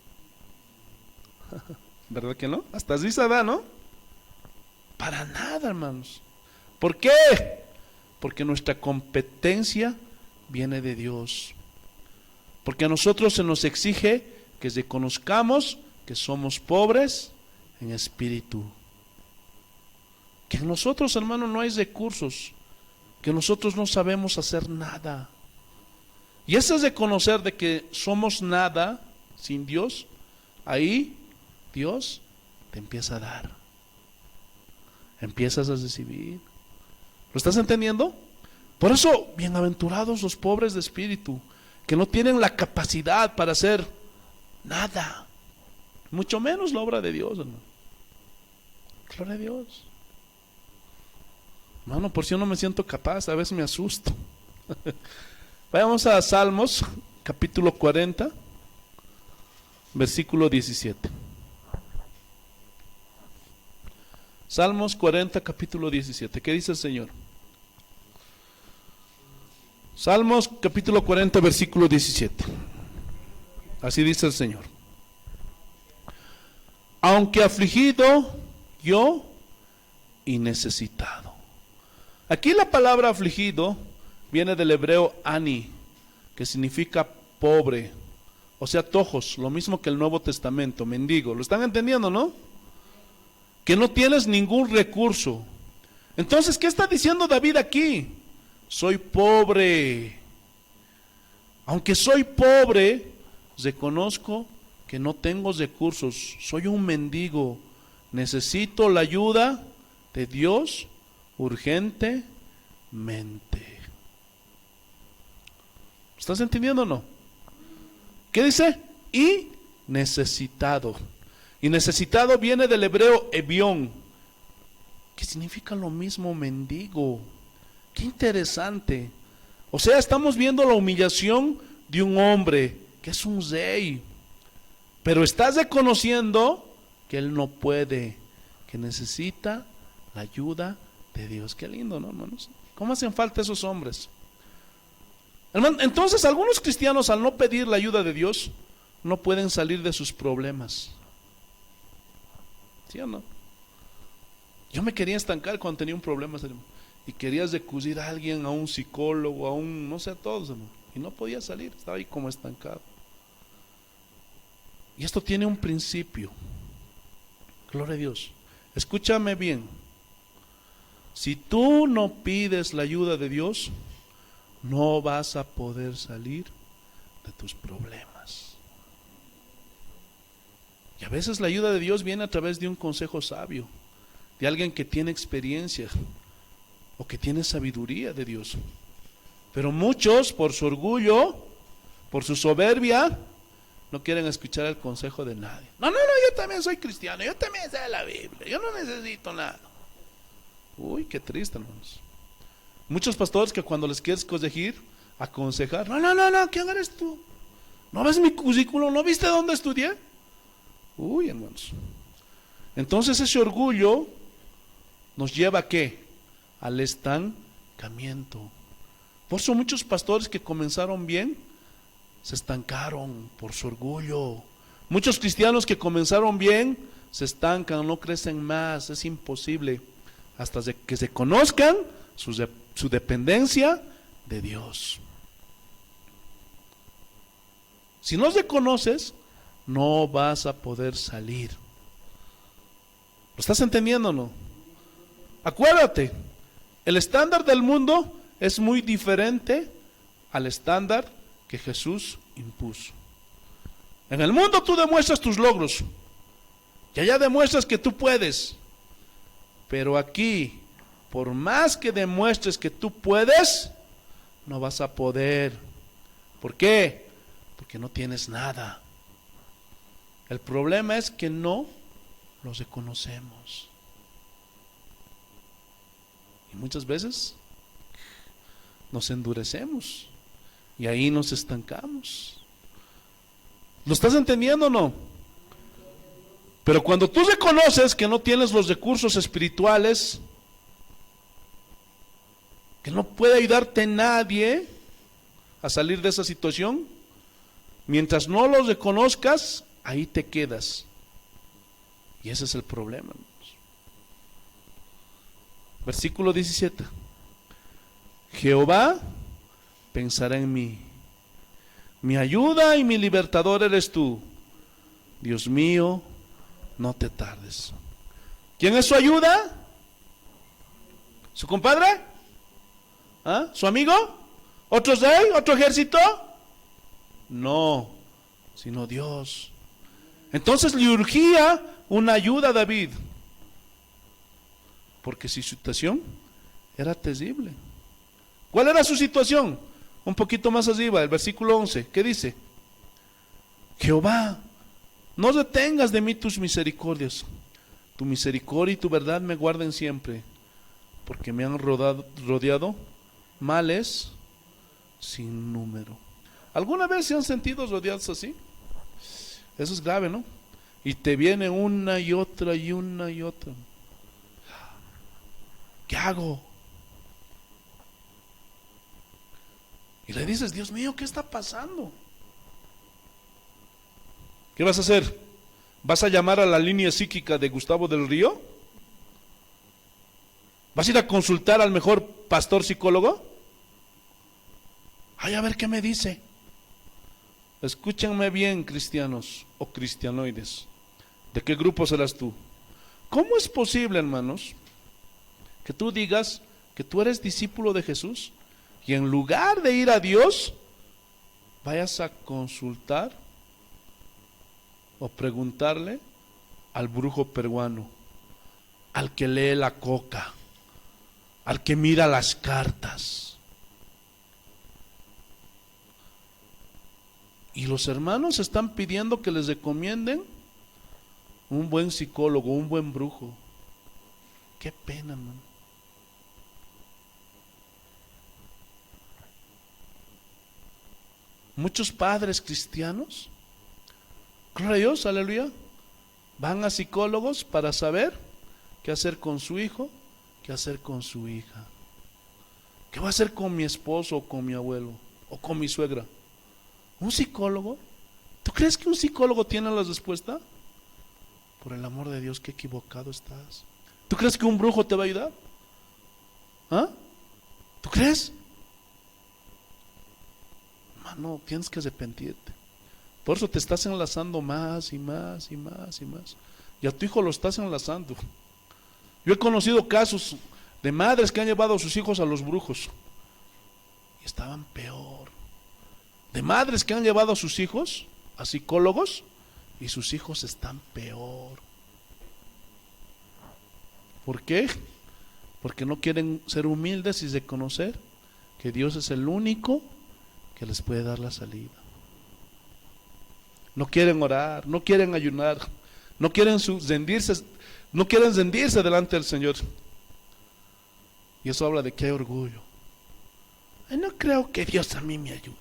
¿Verdad que no? Hasta risa da, ¿no? Para nada, hermanos. ¿Por qué? Porque nuestra competencia viene de Dios. Porque a nosotros se nos exige que reconozcamos que somos pobres en espíritu. Que en nosotros, hermano, no hay recursos. Que nosotros no sabemos hacer nada. Y ese es reconocer de que somos nada sin Dios. Ahí Dios te empieza a dar. Empiezas a recibir. ¿Lo estás entendiendo? Por eso, bienaventurados los pobres de espíritu, que no tienen la capacidad para hacer nada, mucho menos la obra de Dios, hermano. Gloria a Dios. Hermano, por si yo no me siento capaz, a veces me asusto. Vayamos a Salmos, capítulo 40, versículo 17. Salmos 40, capítulo 17. ¿Qué dice el Señor? Salmos capítulo 40, versículo 17. Así dice el Señor. Aunque afligido yo y necesitado. Aquí la palabra afligido viene del hebreo ani, que significa pobre, o sea, tojos, lo mismo que el Nuevo Testamento, mendigo. ¿Lo están entendiendo, no? que no tienes ningún recurso. Entonces, ¿qué está diciendo David aquí? Soy pobre. Aunque soy pobre, reconozco que no tengo recursos, soy un mendigo, necesito la ayuda de Dios urgentemente. ¿Estás entendiendo o no? ¿Qué dice? Y necesitado. Y necesitado viene del hebreo evión, que significa lo mismo, mendigo. Qué interesante. O sea, estamos viendo la humillación de un hombre que es un rey, pero estás reconociendo que él no puede, que necesita la ayuda de Dios. Qué lindo, ¿no, hermanos? ¿Cómo hacen falta esos hombres? Entonces, algunos cristianos, al no pedir la ayuda de Dios, no pueden salir de sus problemas. ¿Sí o no? Yo me quería estancar cuando tenía un problema, y quería recurrir a alguien, a un psicólogo, a un, no sé, a todos, hermano, y no podía salir, estaba ahí como estancado. Y esto tiene un principio. Gloria a Dios. Escúchame bien. Si tú no pides la ayuda de Dios, no vas a poder salir de tus problemas. Y a veces la ayuda de Dios viene a través de un consejo sabio, de alguien que tiene experiencia o que tiene sabiduría de Dios. Pero muchos, por su orgullo, por su soberbia, no quieren escuchar el consejo de nadie. No, yo también soy cristiano, yo también sé la Biblia, yo no necesito nada. Uy, qué triste, hermanos. Muchos pastores que cuando les quieres corregir, aconsejar, no, ¿quién eres tú? ¿No ves mi currículum? ¿No viste dónde estudié? Uy, hermanos. Entonces ese orgullo nos lleva ¿a qué? Al estancamiento. Por eso muchos pastores que comenzaron bien se estancaron por su orgullo. Muchos cristianos que comenzaron bien se estancan, no crecen más, es imposible hasta que se conozcan su dependencia de Dios. Si no se conoces, no vas a poder salir. ¿Lo estás entendiendo o no? Acuérdate, el estándar del mundo es muy diferente al estándar que Jesús impuso. En el mundo tú demuestras tus logros y allá demuestras que tú puedes, pero aquí, por más que demuestres que tú puedes, no vas a poder. ¿Por qué? Porque no tienes nada. El problema es que no los reconocemos. Y muchas veces nos endurecemos y ahí nos estancamos. ¿Lo estás entendiendo o no? Pero cuando tú reconoces que no tienes los recursos espirituales, que no puede ayudarte nadie a salir de esa situación, mientras no los reconozcas, ahí te quedas. Y ese es el problema, hermanos. Versículo 17. Jehová pensará en mí. Mi ayuda y mi libertador eres tú. Dios mío, no te tardes. ¿Quién es su ayuda? ¿Su compadre? ¿Ah? ¿Su amigo? ¿Otro rey? ¿Otro ejército? No, sino Dios. Entonces le urgía una ayuda a David, porque su situación era terrible. ¿Cuál era su situación? Un poquito más arriba, el versículo 11, ¿qué dice? Jehová, no retengas de mí tus misericordias, tu misericordia y tu verdad me guarden siempre, porque me han rodeado males sin número. ¿Alguna vez se han sentido rodeados así? Eso es grave, ¿no? Y te viene una y otra y una y otra. ¿Qué hago? Y le dices, Dios mío, ¿qué está pasando? ¿Qué vas a hacer? ¿Vas a llamar a la línea psíquica de Gustavo del Río? ¿Vas a ir a consultar al mejor pastor psicólogo? Ay, a ver qué me dice. Escúchenme bien, cristianos o cristianoides. ¿De qué grupo serás tú? ¿Cómo es posible, hermanos, que tú digas que tú eres discípulo de Jesús y en lugar de ir a Dios, vayas a consultar o preguntarle al brujo peruano, al que lee la coca, al que mira las cartas? Y los hermanos están pidiendo que les recomienden un buen psicólogo, un buen brujo. Qué pena, hermano. Muchos padres cristianos, gloria a Dios, aleluya, van a psicólogos para saber qué hacer con su hijo, qué hacer con su hija, qué va a hacer con mi esposo o con mi abuelo o con mi suegra. ¿Un psicólogo? ¿Tú crees que un psicólogo tiene la respuesta? Por el amor de Dios, qué equivocado estás. ¿Tú crees que un brujo te va a ayudar? ¿Ah? ¿Tú crees? Mano, tienes que arrepentirte. Por eso te estás enlazando más y más y más y más. Y a tu hijo lo estás enlazando. Yo he conocido casos de madres que han llevado a sus hijos a los brujos y estaban peor. De madres que han llevado a sus hijos a psicólogos y sus hijos están peor. ¿Por qué? Porque no quieren ser humildes y reconocer que Dios es el único que les puede dar la salida. No quieren orar, no quieren ayunar, no quieren rendirse delante del Señor. Y eso habla de que hay orgullo. Ay, no creo que Dios a mí me ayude.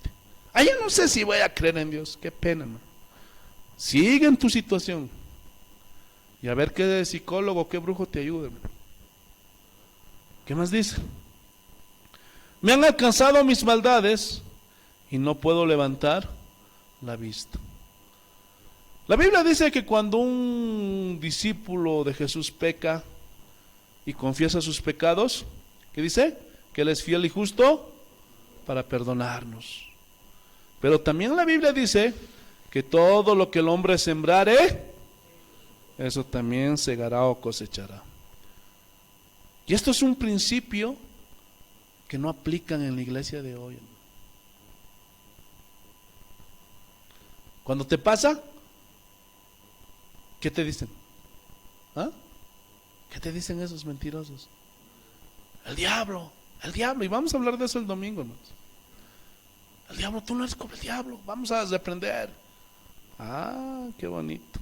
Ay, yo no sé si voy a creer en Dios. Qué pena, hermano. Sigue en tu situación y a ver qué psicólogo, qué brujo te ayuda, hermano. ¿Qué más dice? Me han alcanzado mis maldades y no puedo levantar la vista. La Biblia dice que cuando un discípulo de Jesús peca y confiesa sus pecados, ¿qué dice? Que Él es fiel y justo para perdonarnos. Pero también la Biblia dice que todo lo que el hombre sembrare, eso también segará o cosechará. Y esto es un principio que no aplican en la iglesia de hoy. Cuando te pasa, ¿qué te dicen? ¿Ah? ¿Qué te dicen esos mentirosos? El diablo, y vamos a hablar de eso el domingo, hermanos. El diablo, tú no eres como el diablo, vamos a reprender. Ah, qué bonito.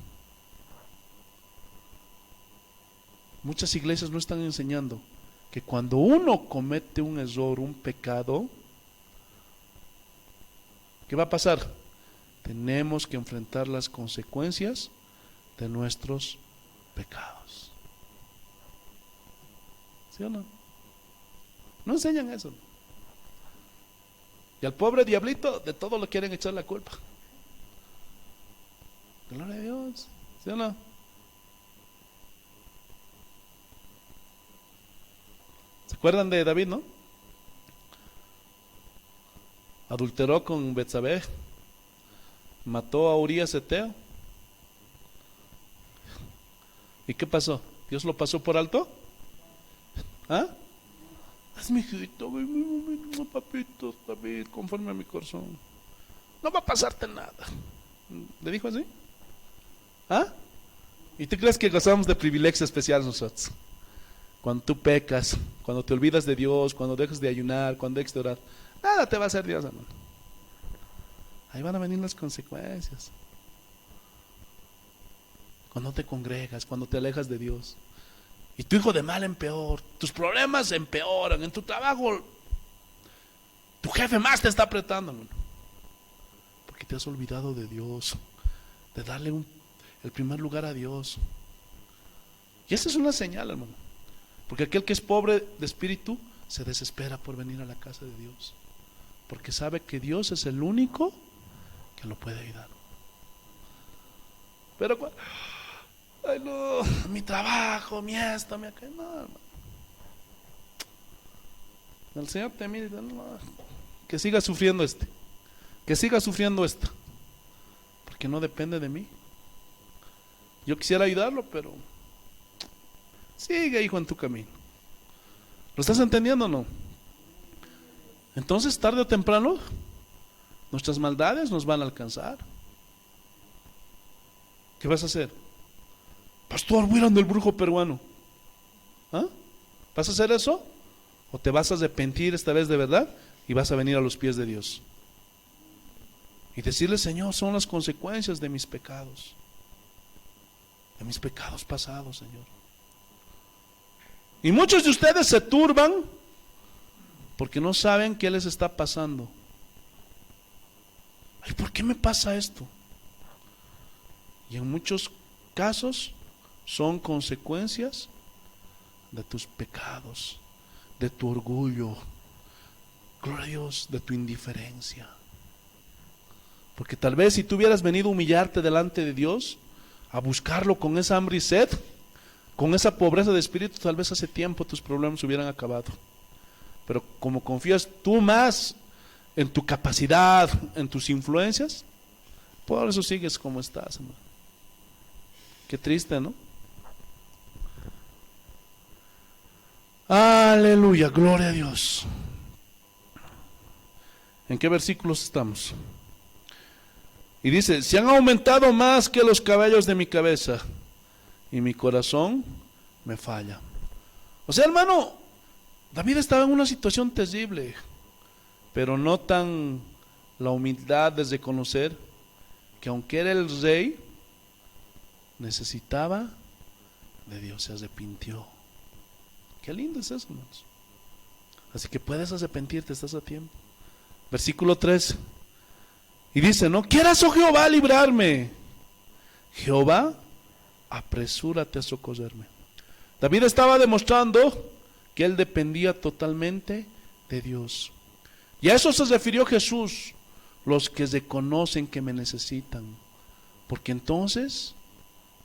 Muchas iglesias no están enseñando que cuando uno comete un error, un pecado, ¿qué va a pasar? Tenemos que enfrentar las consecuencias de nuestros pecados. ¿Sí o no? No enseñan eso. Y al pobre diablito de todo le quieren echar la culpa. Gloria a Dios. ¿Sí o no? ¿Se acuerdan de David, no? Adulteró con Betsabé, mató a Urías Eteo. ¿Y qué pasó? ¿Dios lo pasó por alto? ¿Ah? Es mi hijito, papito, David, conforme a mi corazón. No va a pasarte nada. ¿Le dijo así? ¿Ah? ¿Y tú crees que gozamos de privilegios especiales nosotros? Cuando tú pecas, cuando te olvidas de Dios, cuando dejas de ayunar, cuando dejas de orar, nada te va a hacer Dios, hermano. Ahí van a venir las consecuencias. Cuando te congregas, cuando te alejas de Dios. Y tu hijo de mal en peor, tus problemas empeoran, en tu trabajo, tu jefe más te está apretando, hermano. Porque te has olvidado de Dios, de darle el primer lugar a Dios. Y esa es una señal, hermano. Porque aquel que es pobre de espíritu se desespera por venir a la casa de Dios. Porque sabe que Dios es el único que lo puede ayudar. Pero, ay no, mi trabajo, mi esto, mi aquello, no, hermano. El Señor te mira y dice, no, que siga sufriendo que siga sufriendo esta, porque no depende de mí. Yo quisiera ayudarlo, pero Sigue, hijo, en tu camino. ¿Lo estás entendiendo o no? Entonces, tarde o temprano, nuestras maldades nos van a alcanzar. ¿Qué vas a hacer? Pastor, voy a ir del brujo peruano. ¿Ah? ¿Vas a hacer eso? ¿O te vas a arrepentir esta vez de verdad y vas a venir a los pies de Dios? Y decirle, Señor, son las consecuencias de mis pecados. De mis pecados pasados, Señor. Y muchos de ustedes se turban porque no saben qué les está pasando. Ay, ¿por qué me pasa esto? Y en muchos casos son consecuencias de tus pecados, de tu orgullo, gloria a Dios, de tu indiferencia. Porque tal vez si tú hubieras venido a humillarte delante de Dios, a buscarlo con esa hambre y sed, con esa pobreza de espíritu, tal vez hace tiempo tus problemas hubieran acabado. Pero como confías tú más en tu capacidad, en tus influencias, por eso sigues como estás, hermano. Qué triste, ¿no? Aleluya, gloria a Dios. ¿En qué versículos estamos? Y dice, se han aumentado más que los cabellos de mi cabeza y mi corazón me falla. O sea, hermano, David estaba en una situación terrible, pero no tan la humildad de reconocer que aunque era el rey, necesitaba de Dios, se arrepintió. Qué lindo es eso, hermanos. Así que puedes arrepentirte, estás a tiempo. Versículo 3. Y dice, no quieras, oh Jehová, librarme. Jehová, apresúrate a socorrerme. David estaba demostrando que él dependía totalmente de Dios. Y a eso se refirió Jesús, los que reconocen que me necesitan. Porque entonces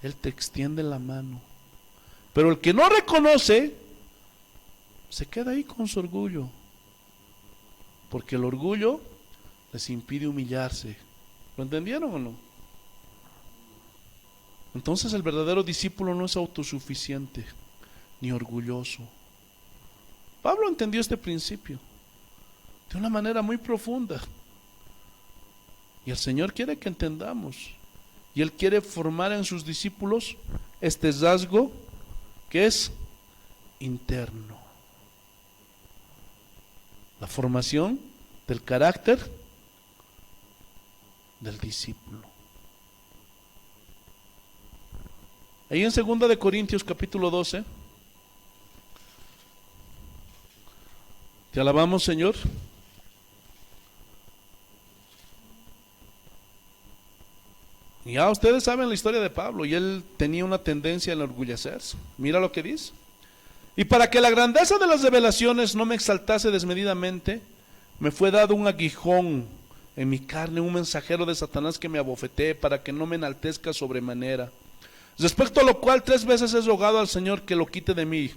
Él te extiende la mano. Pero el que no reconoce, se queda ahí con su orgullo. Porque el orgullo les impide humillarse. ¿Lo entendieron o no? Entonces el verdadero discípulo no es autosuficiente ni orgulloso. Pablo entendió este principio de una manera muy profunda. Y el Señor quiere que entendamos. Y Él quiere formar en sus discípulos este rasgo que es interno. La formación del carácter del discípulo. Ahí en 2 de Corintios capítulo 12. Te alabamos, Señor. Y ya ustedes saben la historia de Pablo, y él tenía una tendencia a enorgullecerse. Mira lo que dice. Y para que la grandeza de las revelaciones no me exaltase desmedidamente, me fue dado un aguijón en mi carne, un mensajero de Satanás que me abofetee para que no me enaltezca sobremanera. Respecto a lo cual 3 veces he rogado al Señor que lo quite de mí.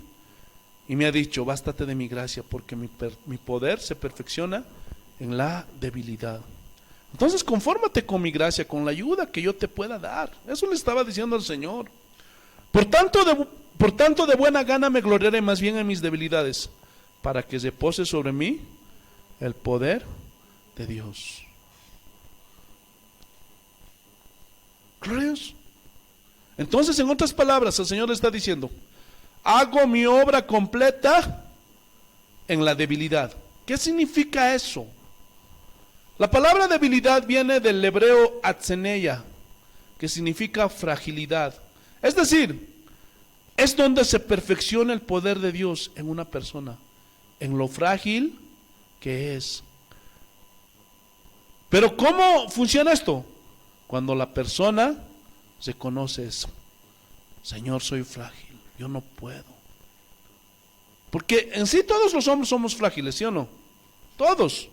Y me ha dicho, bástate de mi gracia, porque mi poder se perfecciona en la debilidad. Entonces confórmate con mi gracia, con la ayuda que yo te pueda dar. Eso le estaba diciendo al Señor. Por tanto de buena gana me gloriaré más bien en mis debilidades, para que repose sobre mí el poder de Dios. Glorios. Entonces, en otras palabras, el Señor le está diciendo, hago mi obra completa en la debilidad. ¿Qué significa eso? La palabra debilidad viene del hebreo atzeneia, que significa fragilidad. Es decir, es donde se perfecciona el poder de Dios en una persona, en lo frágil que es. Pero ¿cómo funciona esto? Cuando la persona reconoce eso. Señor, soy frágil, yo no puedo. Porque en sí todos los hombres somos frágiles, ¿sí o no? Todos.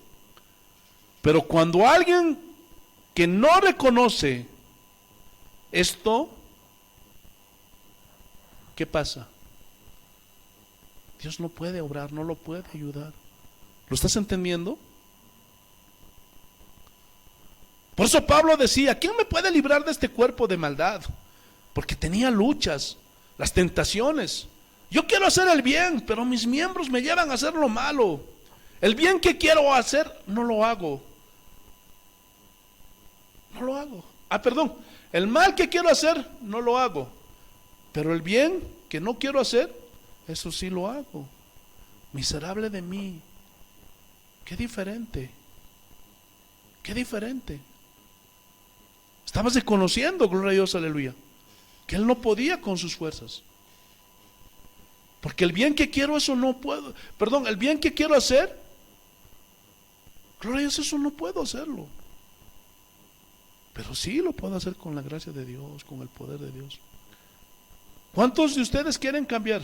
Pero cuando alguien que no reconoce esto, ¿qué pasa? Dios no puede obrar, no lo puede ayudar. ¿Lo estás entendiendo? Por eso Pablo decía, ¿quién me puede librar de este cuerpo de maldad? Porque tenía luchas, las tentaciones. Yo quiero hacer el bien, pero mis miembros me llevan a hacer lo malo. El bien que quiero hacer, no lo hago. No lo hago. Perdón. El mal que quiero hacer, no lo hago. Pero el bien que no quiero hacer, eso sí lo hago. Miserable de mí. Qué diferente. Qué diferente. Estabas reconociendo, gloria a Dios, aleluya, que él no podía con sus fuerzas. Porque el bien que quiero, eso no puedo. Perdón, el bien que quiero hacer, gloria a Dios, eso no puedo hacerlo. Pero sí lo puedo hacer con la gracia de Dios, con el poder de Dios. ¿Cuántos de ustedes quieren cambiar?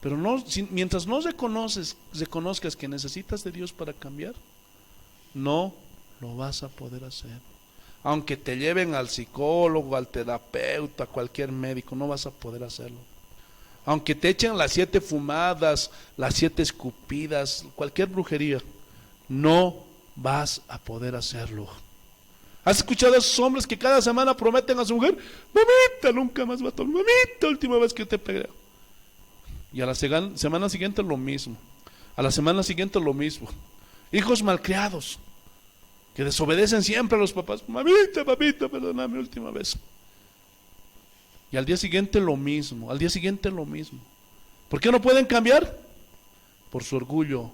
Pero no, mientras no reconozcas que necesitas de Dios para cambiar, no lo vas a poder hacer. Aunque te lleven al psicólogo, al terapeuta, a cualquier médico, no vas a poder hacerlo. Aunque te echen las 7 fumadas, las 7 escupidas, cualquier brujería, no vas a poder hacerlo. ¿Has escuchado a esos hombres que cada semana prometen a su mujer: mamita, nunca más va a tomar, mamita, última vez que te pegué? Y a la semana siguiente lo mismo. A la semana siguiente lo mismo. Hijos malcriados que desobedecen siempre a los papás: mamita, papita, perdóname, última vez. Y al día siguiente lo mismo, al día siguiente lo mismo. ¿Por qué no pueden cambiar? Por su orgullo,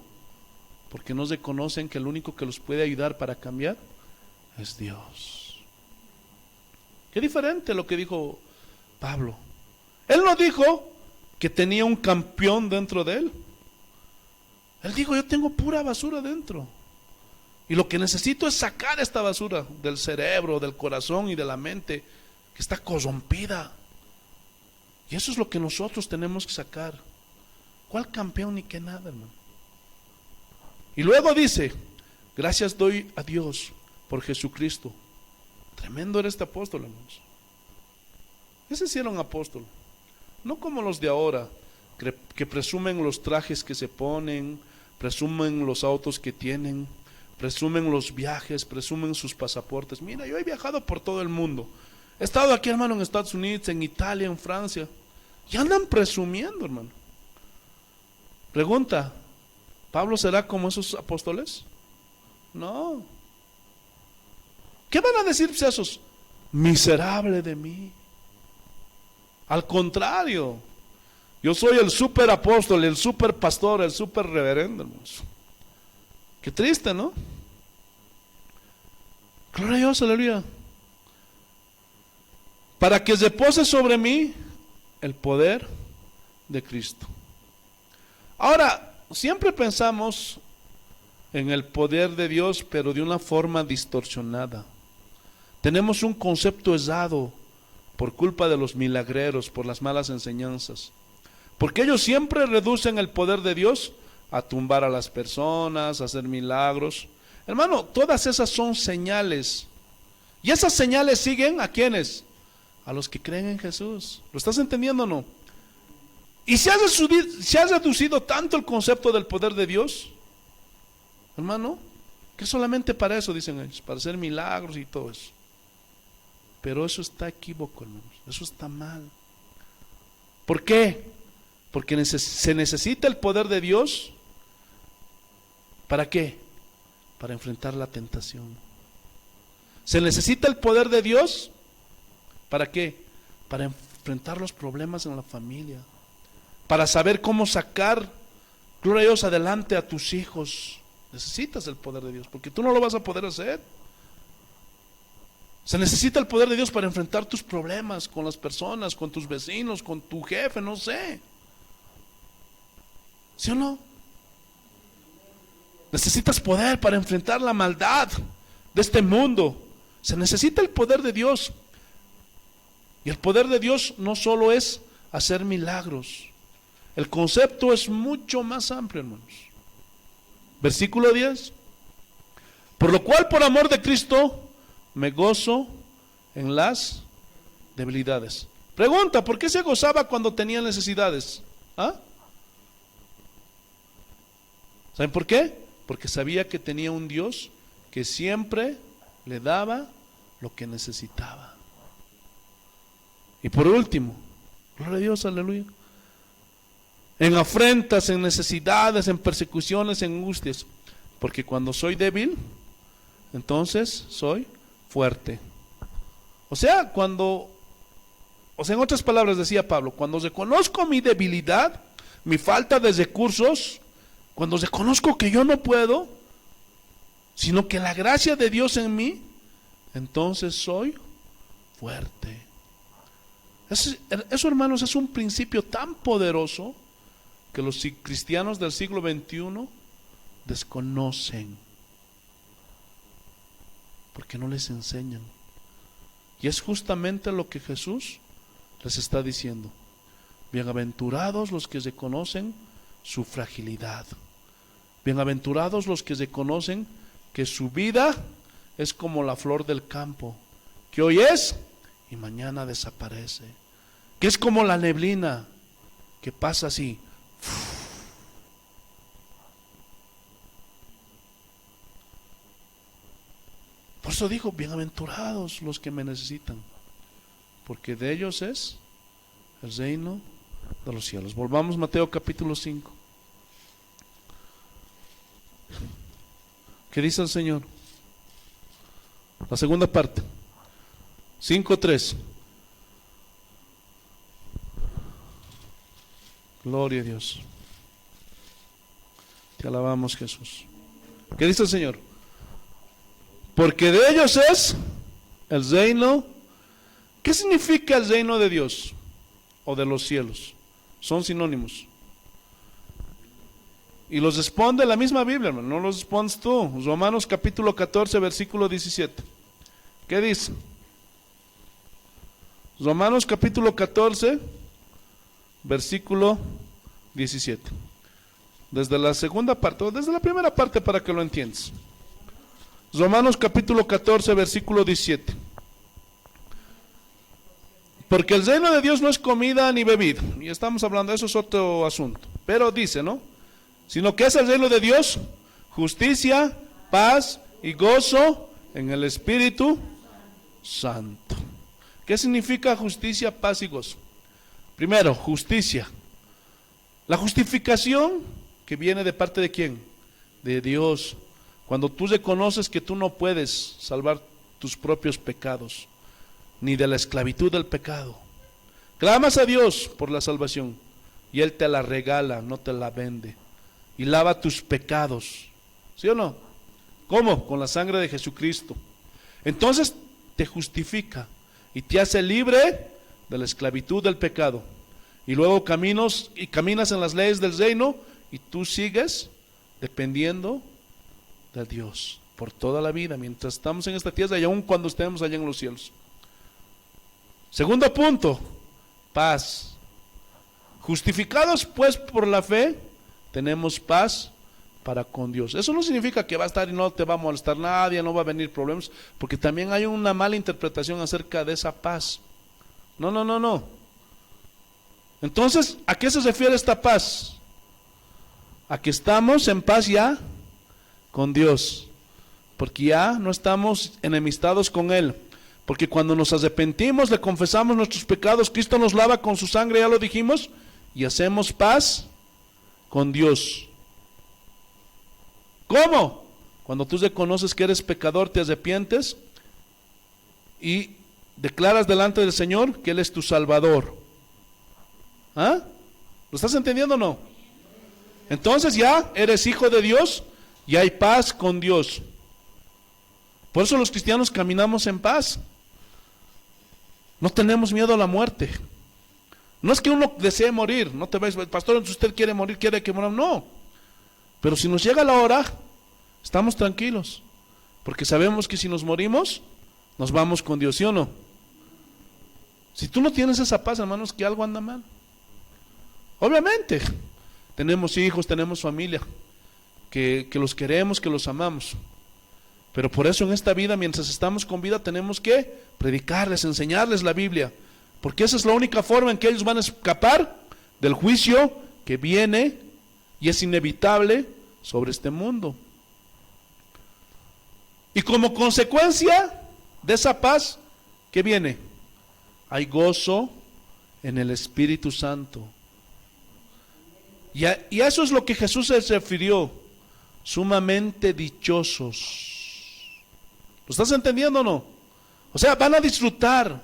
porque no reconocen que el único que los puede ayudar para cambiar es Dios. Qué diferente lo que dijo Pablo. Él no dijo que tenía un campeón dentro de él. Él dijo: yo tengo pura basura dentro. Y lo que necesito es sacar esta basura del cerebro, del corazón y de la mente que está corrompida. Y eso es lo que nosotros tenemos que sacar. ¿Cuál campeón ni qué nada, hermano? Y luego dice: gracias doy a Dios por Jesucristo. Tremendo era este apóstol, hermanos. Ese sí era un apóstol. No como los de ahora, que presumen los trajes que se ponen, presumen los autos que tienen, presumen los viajes, presumen sus pasaportes. Mira, yo he viajado por todo el mundo. He estado aquí, hermano, en Estados Unidos, en Italia, en Francia. Y andan presumiendo, hermano. Pregunta: ¿Pablo será como esos apóstoles? No. ¿Qué van a decir esos? Miserable de mí. Al contrario, yo soy el super apóstol, el super pastor, el super reverendo, hermanos. Qué triste, ¿no? Gloria a Dios, aleluya. Para que repose sobre mí el poder de Cristo. Ahora, siempre pensamos en el poder de Dios, pero de una forma distorsionada. Tenemos un concepto errado por culpa de los milagreros, por las malas enseñanzas. Porque ellos siempre reducen el poder de Dios a tumbar a las personas, a hacer milagros. Hermano, todas esas son señales. Y esas señales siguen ¿a quiénes? A los que creen en Jesús. ¿Lo estás entendiendo o no? Y se ha reducido tanto el concepto del poder de Dios, hermano, que solamente para eso, dicen ellos, para hacer milagros y todo eso. Pero eso está equívoco, hermanos. Eso está mal. ¿Por qué? Porque se necesita el poder de Dios. ¿Para qué? Para enfrentar la tentación. Se necesita el poder de Dios. ¿Para qué? Para enfrentar los problemas en la familia. Para saber cómo sacar, gloria a Dios, adelante a tus hijos. Necesitas el poder de Dios, porque tú no lo vas a poder hacer. Se necesita el poder de Dios para enfrentar tus problemas con las personas, con tus vecinos, con tu jefe, no sé. ¿Sí o no? Necesitas poder para enfrentar la maldad de este mundo. Se necesita el poder de Dios. Y el poder de Dios no solo es hacer milagros. El concepto es mucho más amplio, hermanos. Versículo 10. Por lo cual, por amor de Cristo, me gozo en las debilidades. Pregunta: ¿por qué se gozaba cuando tenía necesidades? ¿Ah? ¿Saben por qué? Porque sabía que tenía un Dios que siempre le daba lo que necesitaba. Y por último, gloria a Dios, aleluya, en afrentas, en necesidades, en persecuciones, en angustias. Porque cuando soy débil, entonces soy fuerte. En otras palabras decía Pablo, cuando reconozco mi debilidad, mi falta de recursos, cuando reconozco que yo no puedo, sino que la gracia de Dios en mí, entonces soy fuerte. Eso, hermanos, es un principio tan poderoso que los cristianos del siglo XXI desconocen, porque no les enseñan. Y es justamente lo que Jesús les está diciendo. Bienaventurados los que reconocen su fragilidad. Bienaventurados los que reconocen que su vida es como la flor del campo, que hoy es y mañana desaparece, que es como la neblina que pasa así. Por eso dijo, bienaventurados los que me necesitan, porque de ellos es el reino de los cielos. Volvamos a Mateo capítulo 5. ¿Qué dice el Señor? La segunda parte, 5:3. Gloria a Dios. Te alabamos, Jesús. ¿Qué dice el Señor? Porque de ellos es el reino. ¿Qué significa el reino de Dios o de los cielos? Son sinónimos. Y los responde la misma Biblia, hermano, no los respondes tú. Romanos capítulo 14, versículo 17. ¿Qué dice? Romanos capítulo 14, versículo 17. Desde la segunda parte, o desde la primera parte para que lo entiendas. Romanos capítulo 14, versículo 17. Porque el reino de Dios no es comida ni bebida. Y estamos hablando, eso es otro asunto. Pero dice, ¿no? Sino que es el reino de Dios, justicia, paz y gozo en el Espíritu Santo. ¿Qué significa justicia, paz y gozo? Primero, justicia. La justificación que viene de parte de ¿quién? De Dios. Cuando tú reconoces que tú no puedes salvar tus propios pecados, ni de la esclavitud del pecado, clamas a Dios por la salvación y Él te la regala, no te la vende, y lava tus pecados, ¿sí o no? ¿Cómo? Con la sangre de Jesucristo. Entonces te justifica y te hace libre de la esclavitud del pecado, y luego caminas en las leyes del reino, y tú sigues dependiendo de Dios por toda la vida, mientras estamos en esta tierra y aún cuando estemos allá en los cielos. Segundo punto, paz. Justificados pues por la fe, tenemos paz para con Dios. Eso no significa que va a estar y no te va a molestar nadie, no va a venir problemas, porque también hay una mala interpretación acerca de esa paz. No. Entonces, ¿a qué se refiere esta paz? A que estamos en paz ya con Dios, porque ya no estamos enemistados con Él, porque cuando nos arrepentimos, le confesamos nuestros pecados, Cristo nos lava con su sangre, ya lo dijimos, y hacemos paz con Dios. ¿Cómo? Cuando tú reconoces que eres pecador, te arrepientes y declaras delante del Señor que Él es tu Salvador. ¿Ah? ¿Lo estás entendiendo o no? Entonces ya eres hijo de Dios y hay paz con Dios. Por eso los cristianos caminamos en paz. No tenemos miedo a la muerte. No es que uno desee morir, no te ves, pastor, si usted quiere morir, quiere que muera, no. Pero si nos llega la hora, estamos tranquilos, porque sabemos que si nos morimos, nos vamos con Dios, ¿sí o no? Si tú no tienes esa paz, hermanos, que algo anda mal. Obviamente, tenemos hijos, tenemos familia, que los queremos, que los amamos. Pero por eso en esta vida, mientras estamos con vida, tenemos que predicarles, enseñarles la Biblia, porque esa es la única forma en que ellos van a escapar del juicio que viene y es inevitable sobre este mundo. Y como consecuencia de esa paz, ¿qué viene? Hay gozo en el Espíritu Santo. Y a eso es lo que Jesús se refirió, sumamente dichosos. ¿Lo estás entendiendo o no? O sea, van a disfrutar.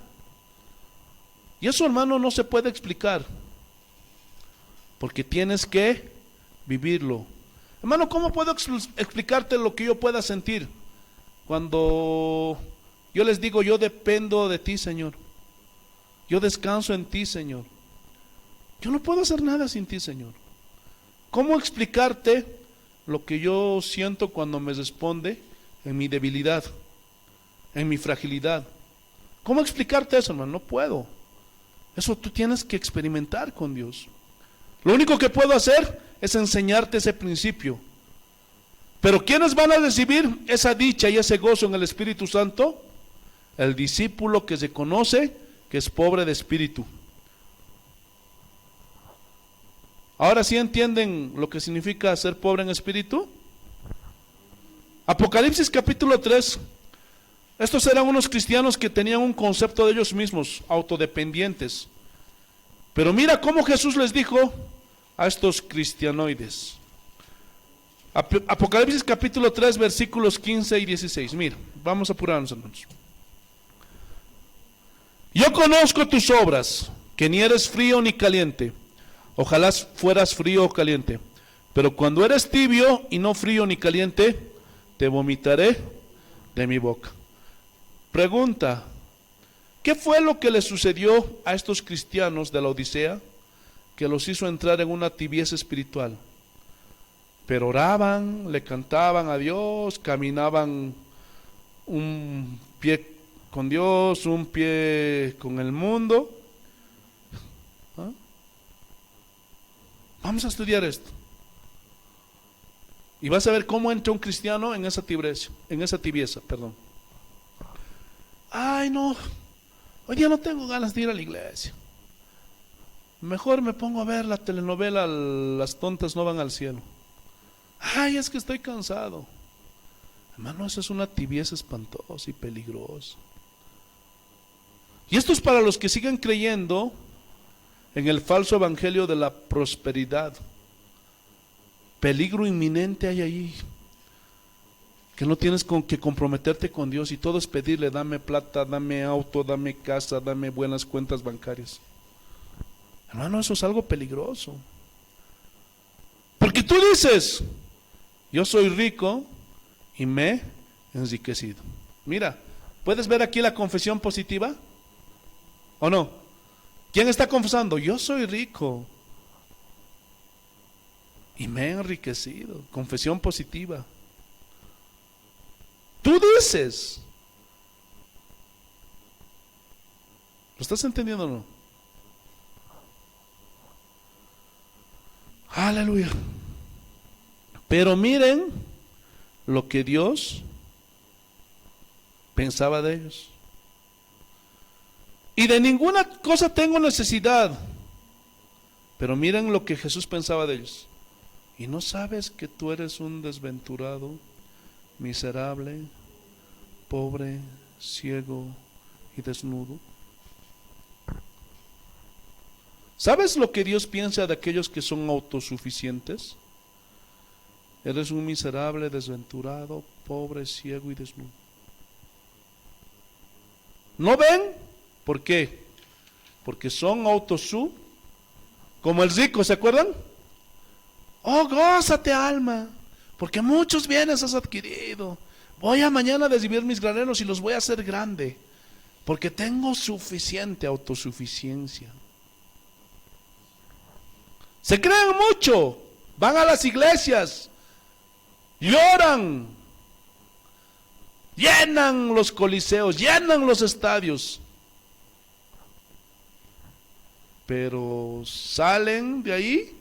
Y eso, hermano, no se puede explicar, porque tienes que vivirlo. Hermano, ¿cómo puedo explicarte lo que yo pueda sentir cuando yo les digo, yo dependo de ti, Señor? Yo descanso en ti, Señor. Yo no puedo hacer nada sin ti, Señor. ¿Cómo explicarte lo que yo siento cuando me responde en mi debilidad, en mi fragilidad? ¿Cómo explicarte eso, hermano? No puedo. Eso tú tienes que experimentar con Dios. Lo único que puedo hacer es enseñarte ese principio. Pero ¿quiénes van a recibir esa dicha y ese gozo en el Espíritu Santo? El discípulo que se conoce que es pobre de espíritu. Ahora sí entienden lo que significa ser pobre en espíritu. Apocalipsis capítulo 3. Estos eran unos cristianos que tenían un concepto de ellos mismos, autodependientes. Pero mira cómo Jesús les dijo a estos cristianoides. Apocalipsis capítulo 3, versículos 15 y 16. Mira, vamos a apurarnos, hermanos. Yo conozco tus obras, que ni eres frío ni caliente. Ojalá fueras frío o caliente. Pero cuando eres tibio y no frío ni caliente, te vomitaré de mi boca. Pregunta: ¿qué fue lo que le sucedió a estos cristianos de la Odisea que los hizo entrar en una tibieza espiritual? Pero oraban, le cantaban a Dios, caminaban un pie con Dios, un pie con el mundo. ¿Ah? Vamos a estudiar esto. Y vas a ver cómo entra un cristiano en esa tibieza, perdón. Ay, no, hoy día no tengo ganas de ir a la iglesia. Mejor me pongo a ver la telenovela Las tontas no van al cielo. Ay, es que estoy cansado. Hermano, esa es una tibieza espantosa y peligrosa. Y esto es para los que siguen creyendo en el falso evangelio de la prosperidad. Peligro inminente hay ahí, que no tienes que comprometerte con Dios y todo es pedirle: dame plata, dame auto, dame casa, dame buenas cuentas bancarias. Hermano, eso es algo peligroso, porque tú dices: yo soy rico y me he enriquecido. Mira, ¿puedes ver aquí la confesión positiva? ¿O no? ¿Quién está confesando? Yo soy rico y me he enriquecido. Confesión positiva. Tú dices. ¿Lo estás entendiendo o no? Aleluya. Pero miren lo que Dios pensaba de ellos. Y de ninguna cosa tengo necesidad. Pero miren lo que Jesús pensaba de ellos. ¿Y no sabes que tú eres un desventurado, miserable, pobre, ciego y desnudo? ¿Sabes lo que Dios piensa de aquellos que son autosuficientes? Eres un miserable, desventurado, pobre, ciego y desnudo. ¿No ven? ¿Por qué? Porque son como el rico, ¿se acuerdan? Oh, gózate, alma, porque muchos bienes has adquirido. Voy a mañana a desvivir mis graneros y los voy a hacer grande, porque tengo suficiente autosuficiencia. Se creen mucho, van a las iglesias, lloran, llenan los coliseos, llenan los estadios, pero salen de ahí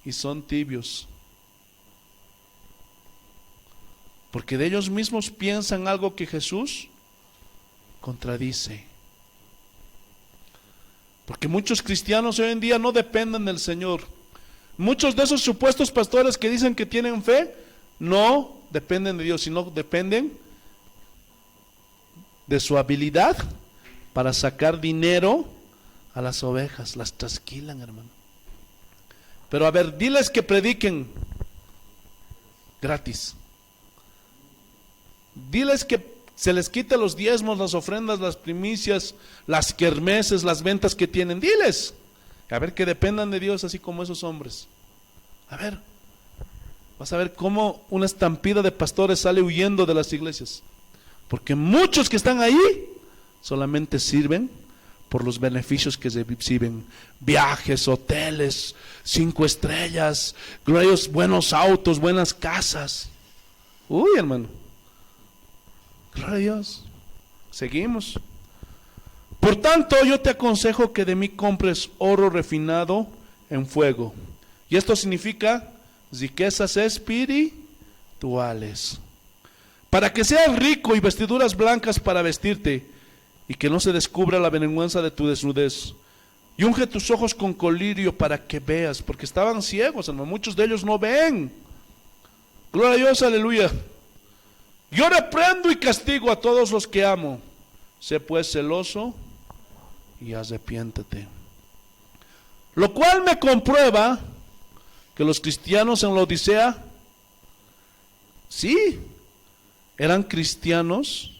y son tibios, porque de ellos mismos piensan algo que Jesús contradice. Porque muchos cristianos hoy en día no dependen del Señor. Muchos de esos supuestos pastores que dicen que tienen fe no dependen de Dios, sino dependen de su habilidad para sacar dinero a las ovejas. Las trasquilan, hermano. Pero a ver, diles que prediquen gratis. Diles que se les quite los diezmos, las ofrendas, las primicias, las kermeses, las ventas que tienen. Diles. A ver, que dependan de Dios así como esos hombres. A ver, vas a ver cómo una estampida de pastores sale huyendo de las iglesias. Porque muchos que están ahí solamente sirven por los beneficios que se reciben. Viajes, hoteles, 5 estrellas, glorios, buenos autos, buenas casas. Uy, hermano. Gloria a Dios. Seguimos. Por tanto, yo te aconsejo que de mí compres oro refinado en fuego. Y esto significa riquezas espirituales. Para que seas rico y vestiduras blancas para vestirte, y que no se descubra la vergüenza de tu desnudez. Y unge tus ojos con colirio para que veas, porque estaban ciegos, hermano. Muchos de ellos no ven. Gloria a Dios, aleluya. Yo reprendo y castigo a todos los que amo. Sé pues celoso y arrepiéntete. Lo cual me comprueba que los cristianos en la Odisea, sí, eran cristianos,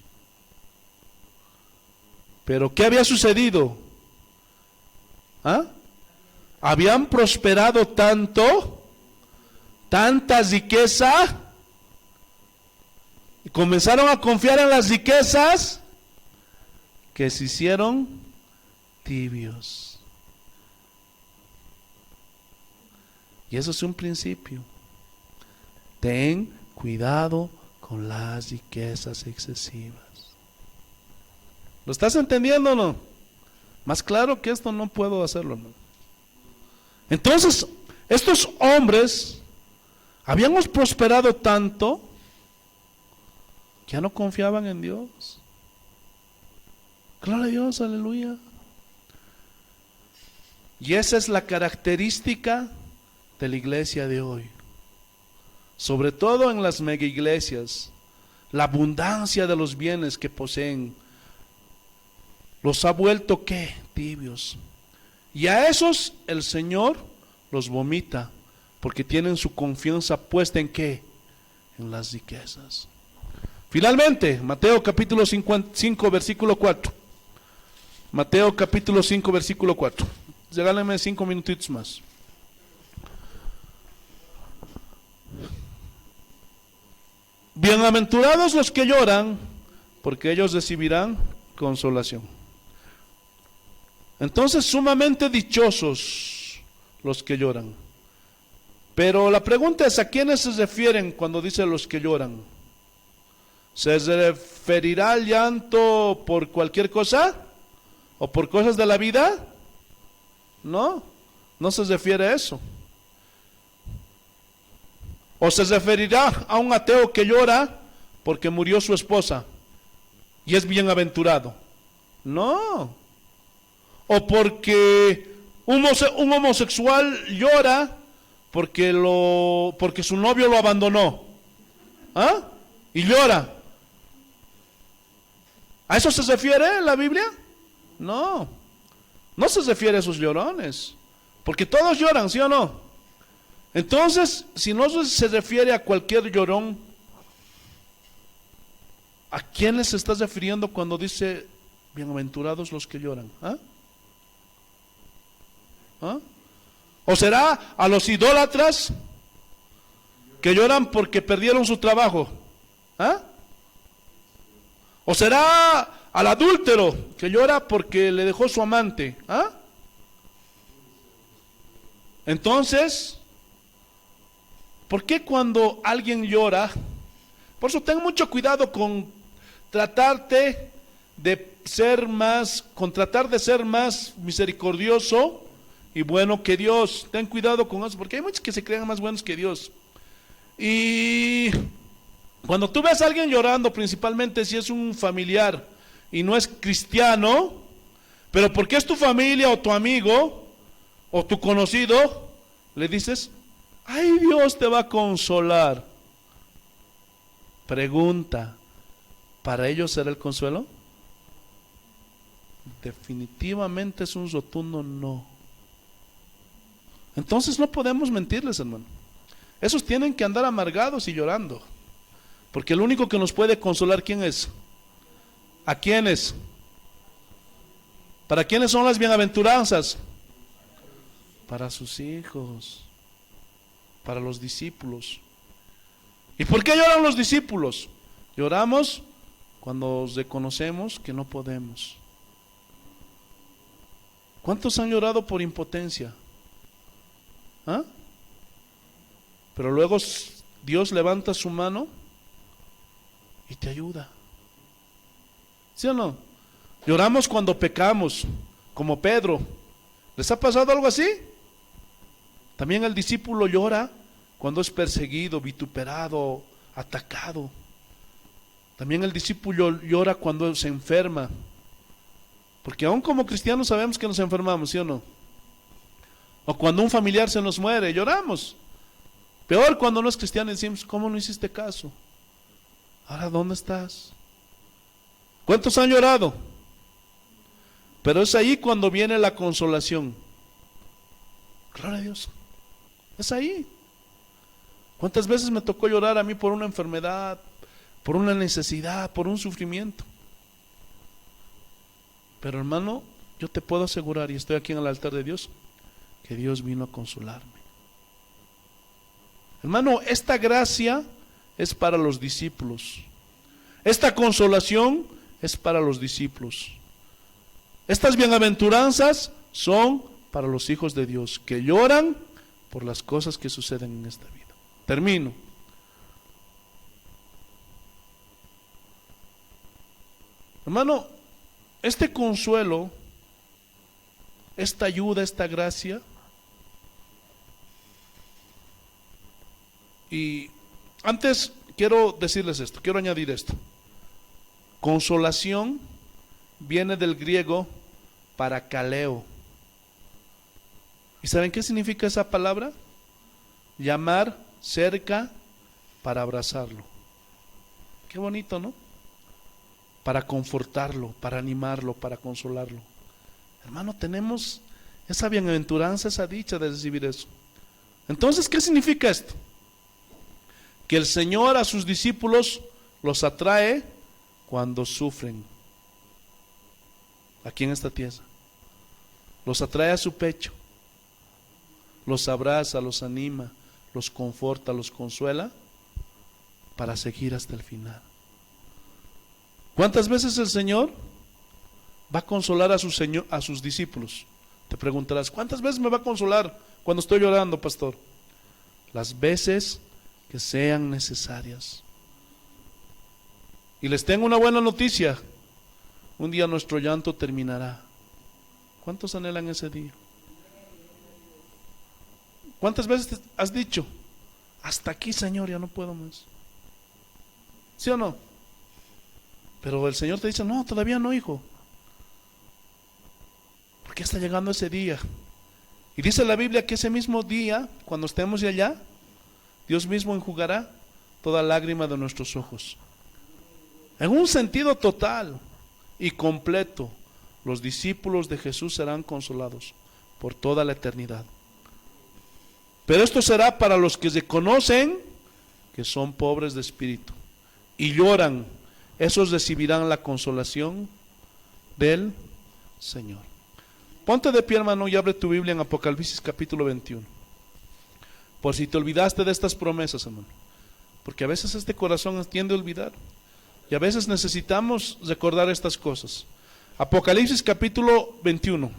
pero ¿qué había sucedido? ¿Ah? Habían prosperado tanto, tanta riqueza, y comenzaron a confiar en las riquezas, que se hicieron tibios. Y eso es un principio. Ten cuidado con las riquezas excesivas. ¿Lo estás entendiendo o no? Más claro que esto no puedo hacerlo, ¿no? Entonces, estos hombres habíamos prosperado tanto que ya no confiaban en Dios. Gloria a Dios, aleluya. Y esa es la característica de la iglesia de hoy. Sobre todo en las mega iglesias, la abundancia de los bienes que poseen los ha vuelto ¿qué? Tibios. Y a esos el Señor los vomita, porque tienen su confianza puesta en ¿qué? En las riquezas. Finalmente, Mateo capítulo 5 versículo 4. Mateo capítulo 5 versículo 4. Regálenme 5 minutitos más. Bienaventurados los que lloran, porque ellos recibirán consolación. Entonces, sumamente dichosos los que lloran. Pero la pregunta es, ¿a quiénes se refieren cuando dice los que lloran? ¿Se referirá al llanto por cualquier cosa? ¿O por cosas de la vida? No, no se refiere a eso. ¿O se referirá a un ateo que llora porque murió su esposa y es bienaventurado? No. ¿O porque un homosexual llora porque su novio lo abandonó? ¿Ah? Y llora. ¿A eso se refiere la Biblia? No. No se refiere a esos llorones. Porque todos lloran, ¿sí o no? Entonces, si no se refiere a cualquier llorón, ¿a quiénes se está refiriendo cuando dice bienaventurados los que lloran? ¿Ah? ¿Ah? ¿O será a los idólatras que lloran porque perdieron su trabajo? ¿Ah? ¿O será al adúltero que llora porque le dejó su amante? ¿Ah? Entonces, ¿por qué cuando alguien llora? Por eso ten mucho cuidado con tratar de ser más misericordioso y bueno que Dios. Ten cuidado con eso, porque hay muchos que se creen más buenos que Dios. Y cuando tú ves a alguien llorando, principalmente si es un familiar y no es cristiano, pero porque es tu familia o tu amigo o tu conocido, le dices, ay, Dios te va a consolar. Pregunta, ¿para ellos será el consuelo? Definitivamente es un rotundo no. Entonces no podemos mentirles, hermano. Esos tienen que andar amargados y llorando, porque el único que nos puede consolar, ¿quién es? ¿A quiénes? ¿Para quiénes son las bienaventuranzas? Para sus hijos, para los discípulos. ¿Y por qué lloran los discípulos? Lloramos cuando reconocemos que no podemos. ¿Cuántos han llorado por impotencia? ¿Ah? Pero luego Dios levanta su mano y te ayuda. ¿Sí o no? Lloramos cuando pecamos, como Pedro. ¿Les ha pasado algo así? También el discípulo llora cuando es perseguido, vituperado, atacado. También el discípulo llora cuando se enferma. Porque aún como cristianos sabemos que nos enfermamos, ¿sí o no? O cuando un familiar se nos muere, lloramos. Peor cuando no es cristiano y decimos, ¿cómo no hiciste caso? Ahora, ¿dónde estás? ¿Cuántos han llorado? Pero es ahí cuando viene la consolación. Gloria a Dios. Es ahí. ¿Cuántas veces me tocó llorar a mí por una enfermedad, por una necesidad, por un sufrimiento? Pero hermano, yo te puedo asegurar, y estoy aquí en el altar de Dios, que Dios vino a consolarme. Hermano, esta gracia es para los discípulos. Esta consolación es para los discípulos. Estas bienaventuranzas son para los hijos de Dios, que lloran por las cosas que suceden en esta vida. Termino. Hermano, este consuelo, esta ayuda, esta gracia, y antes quiero decirles esto, quiero añadir esto. Consolación viene del griego parakaleo. ¿Y saben qué significa esa palabra? Llamar cerca para abrazarlo. Qué bonito, ¿no? Para confortarlo, para animarlo, para consolarlo. Hermano, tenemos esa bienaventuranza, esa dicha de recibir eso. Entonces, ¿qué significa esto? Que el Señor a sus discípulos los atrae cuando sufren aquí en esta tierra. Los atrae a su pecho, los abraza, los anima, los conforta, los consuela para seguir hasta el final. ¿Cuántas veces el Señor va a consolar a sus discípulos? Te preguntarás, ¿cuántas veces me va a consolar cuando estoy llorando, pastor? Las veces que sean necesarias. Y les tengo una buena noticia: un día nuestro llanto terminará. ¿Cuántos anhelan ese día? ¿Cuántas veces has dicho, hasta aquí, Señor, ya no puedo más? ¿Sí o no? Pero el Señor te dice, no, todavía no, hijo, porque está llegando ese día. Y dice la Biblia que ese mismo día, cuando estemos allá, Dios mismo enjugará toda lágrima de nuestros ojos. En un sentido total y completo, los discípulos de Jesús serán consolados por toda la eternidad. Pero esto será para los que reconocen que son pobres de espíritu y lloran. Esos recibirán la consolación del Señor. Ponte de pie, hermano, y abre tu Biblia en Apocalipsis capítulo 21. Por si te olvidaste de estas promesas, hermano. Porque a veces este corazón tiende a olvidar. Y a veces necesitamos recordar estas cosas. Apocalipsis capítulo 21.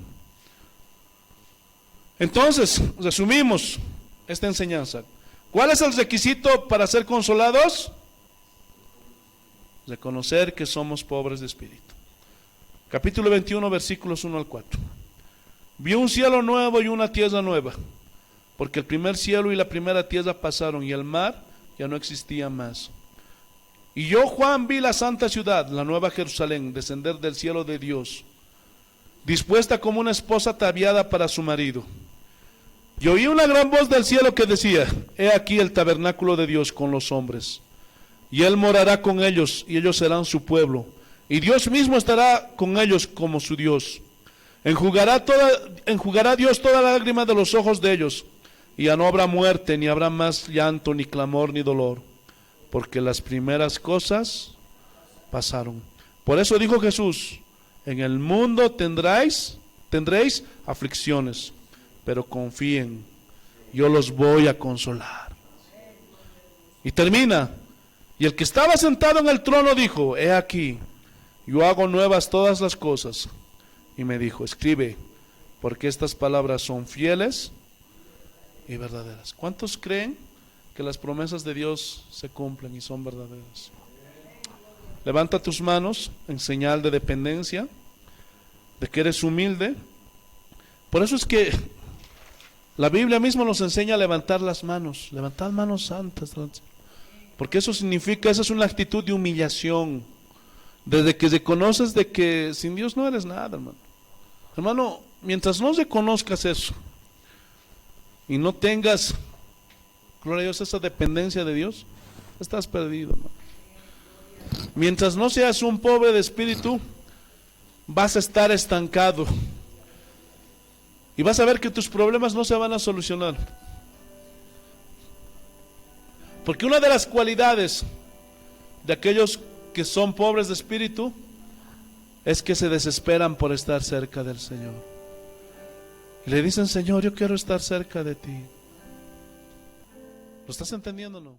Entonces, resumimos esta enseñanza. ¿Cuál es el requisito para ser consolados? Reconocer que somos pobres de espíritu. Capítulo 21, versículos 1 al 4. Vio un cielo nuevo y una tierra nueva, porque el primer cielo y la primera tierra pasaron y el mar ya no existía más. Y yo, Juan, vi la santa ciudad, la nueva Jerusalén, descender del cielo de Dios, dispuesta como una esposa ataviada para su marido. Y oí una gran voz del cielo que decía, he aquí el tabernáculo de Dios con los hombres, y Él morará con ellos, y ellos serán su pueblo, y Dios mismo estará con ellos como su Dios. Enjugará Dios toda lágrima de los ojos de ellos, y ya no habrá muerte, ni habrá más llanto, ni clamor, ni dolor, porque las primeras cosas pasaron. Por eso dijo Jesús: en el mundo tendréis aflicciones, pero confíen, yo los voy a consolar. Y termina: y el que estaba sentado en el trono dijo: he aquí, yo hago nuevas todas las cosas. Y me dijo: escribe, porque estas palabras son fieles y verdaderas. ¿Cuántos creen que las promesas de Dios se cumplen y son verdaderas? Levanta tus manos en señal de dependencia, de que eres humilde. Por eso es que la Biblia misma nos enseña a levantar las manos, levantar manos santas, porque eso significa, esa es una actitud de humillación, desde que reconoces de que sin Dios no eres nada, hermano. Hermano, mientras no reconozcas eso y no tengas, gloria a Dios, esa dependencia de Dios, estás perdido, hermano. Mientras no seas un pobre de espíritu, vas a estar estancado y vas a ver que tus problemas no se van a solucionar. Porque una de las cualidades de aquellos que son pobres de espíritu es que se desesperan por estar cerca del Señor. Y le dicen: Señor, yo quiero estar cerca de ti. ¿Lo estás entendiendo o no?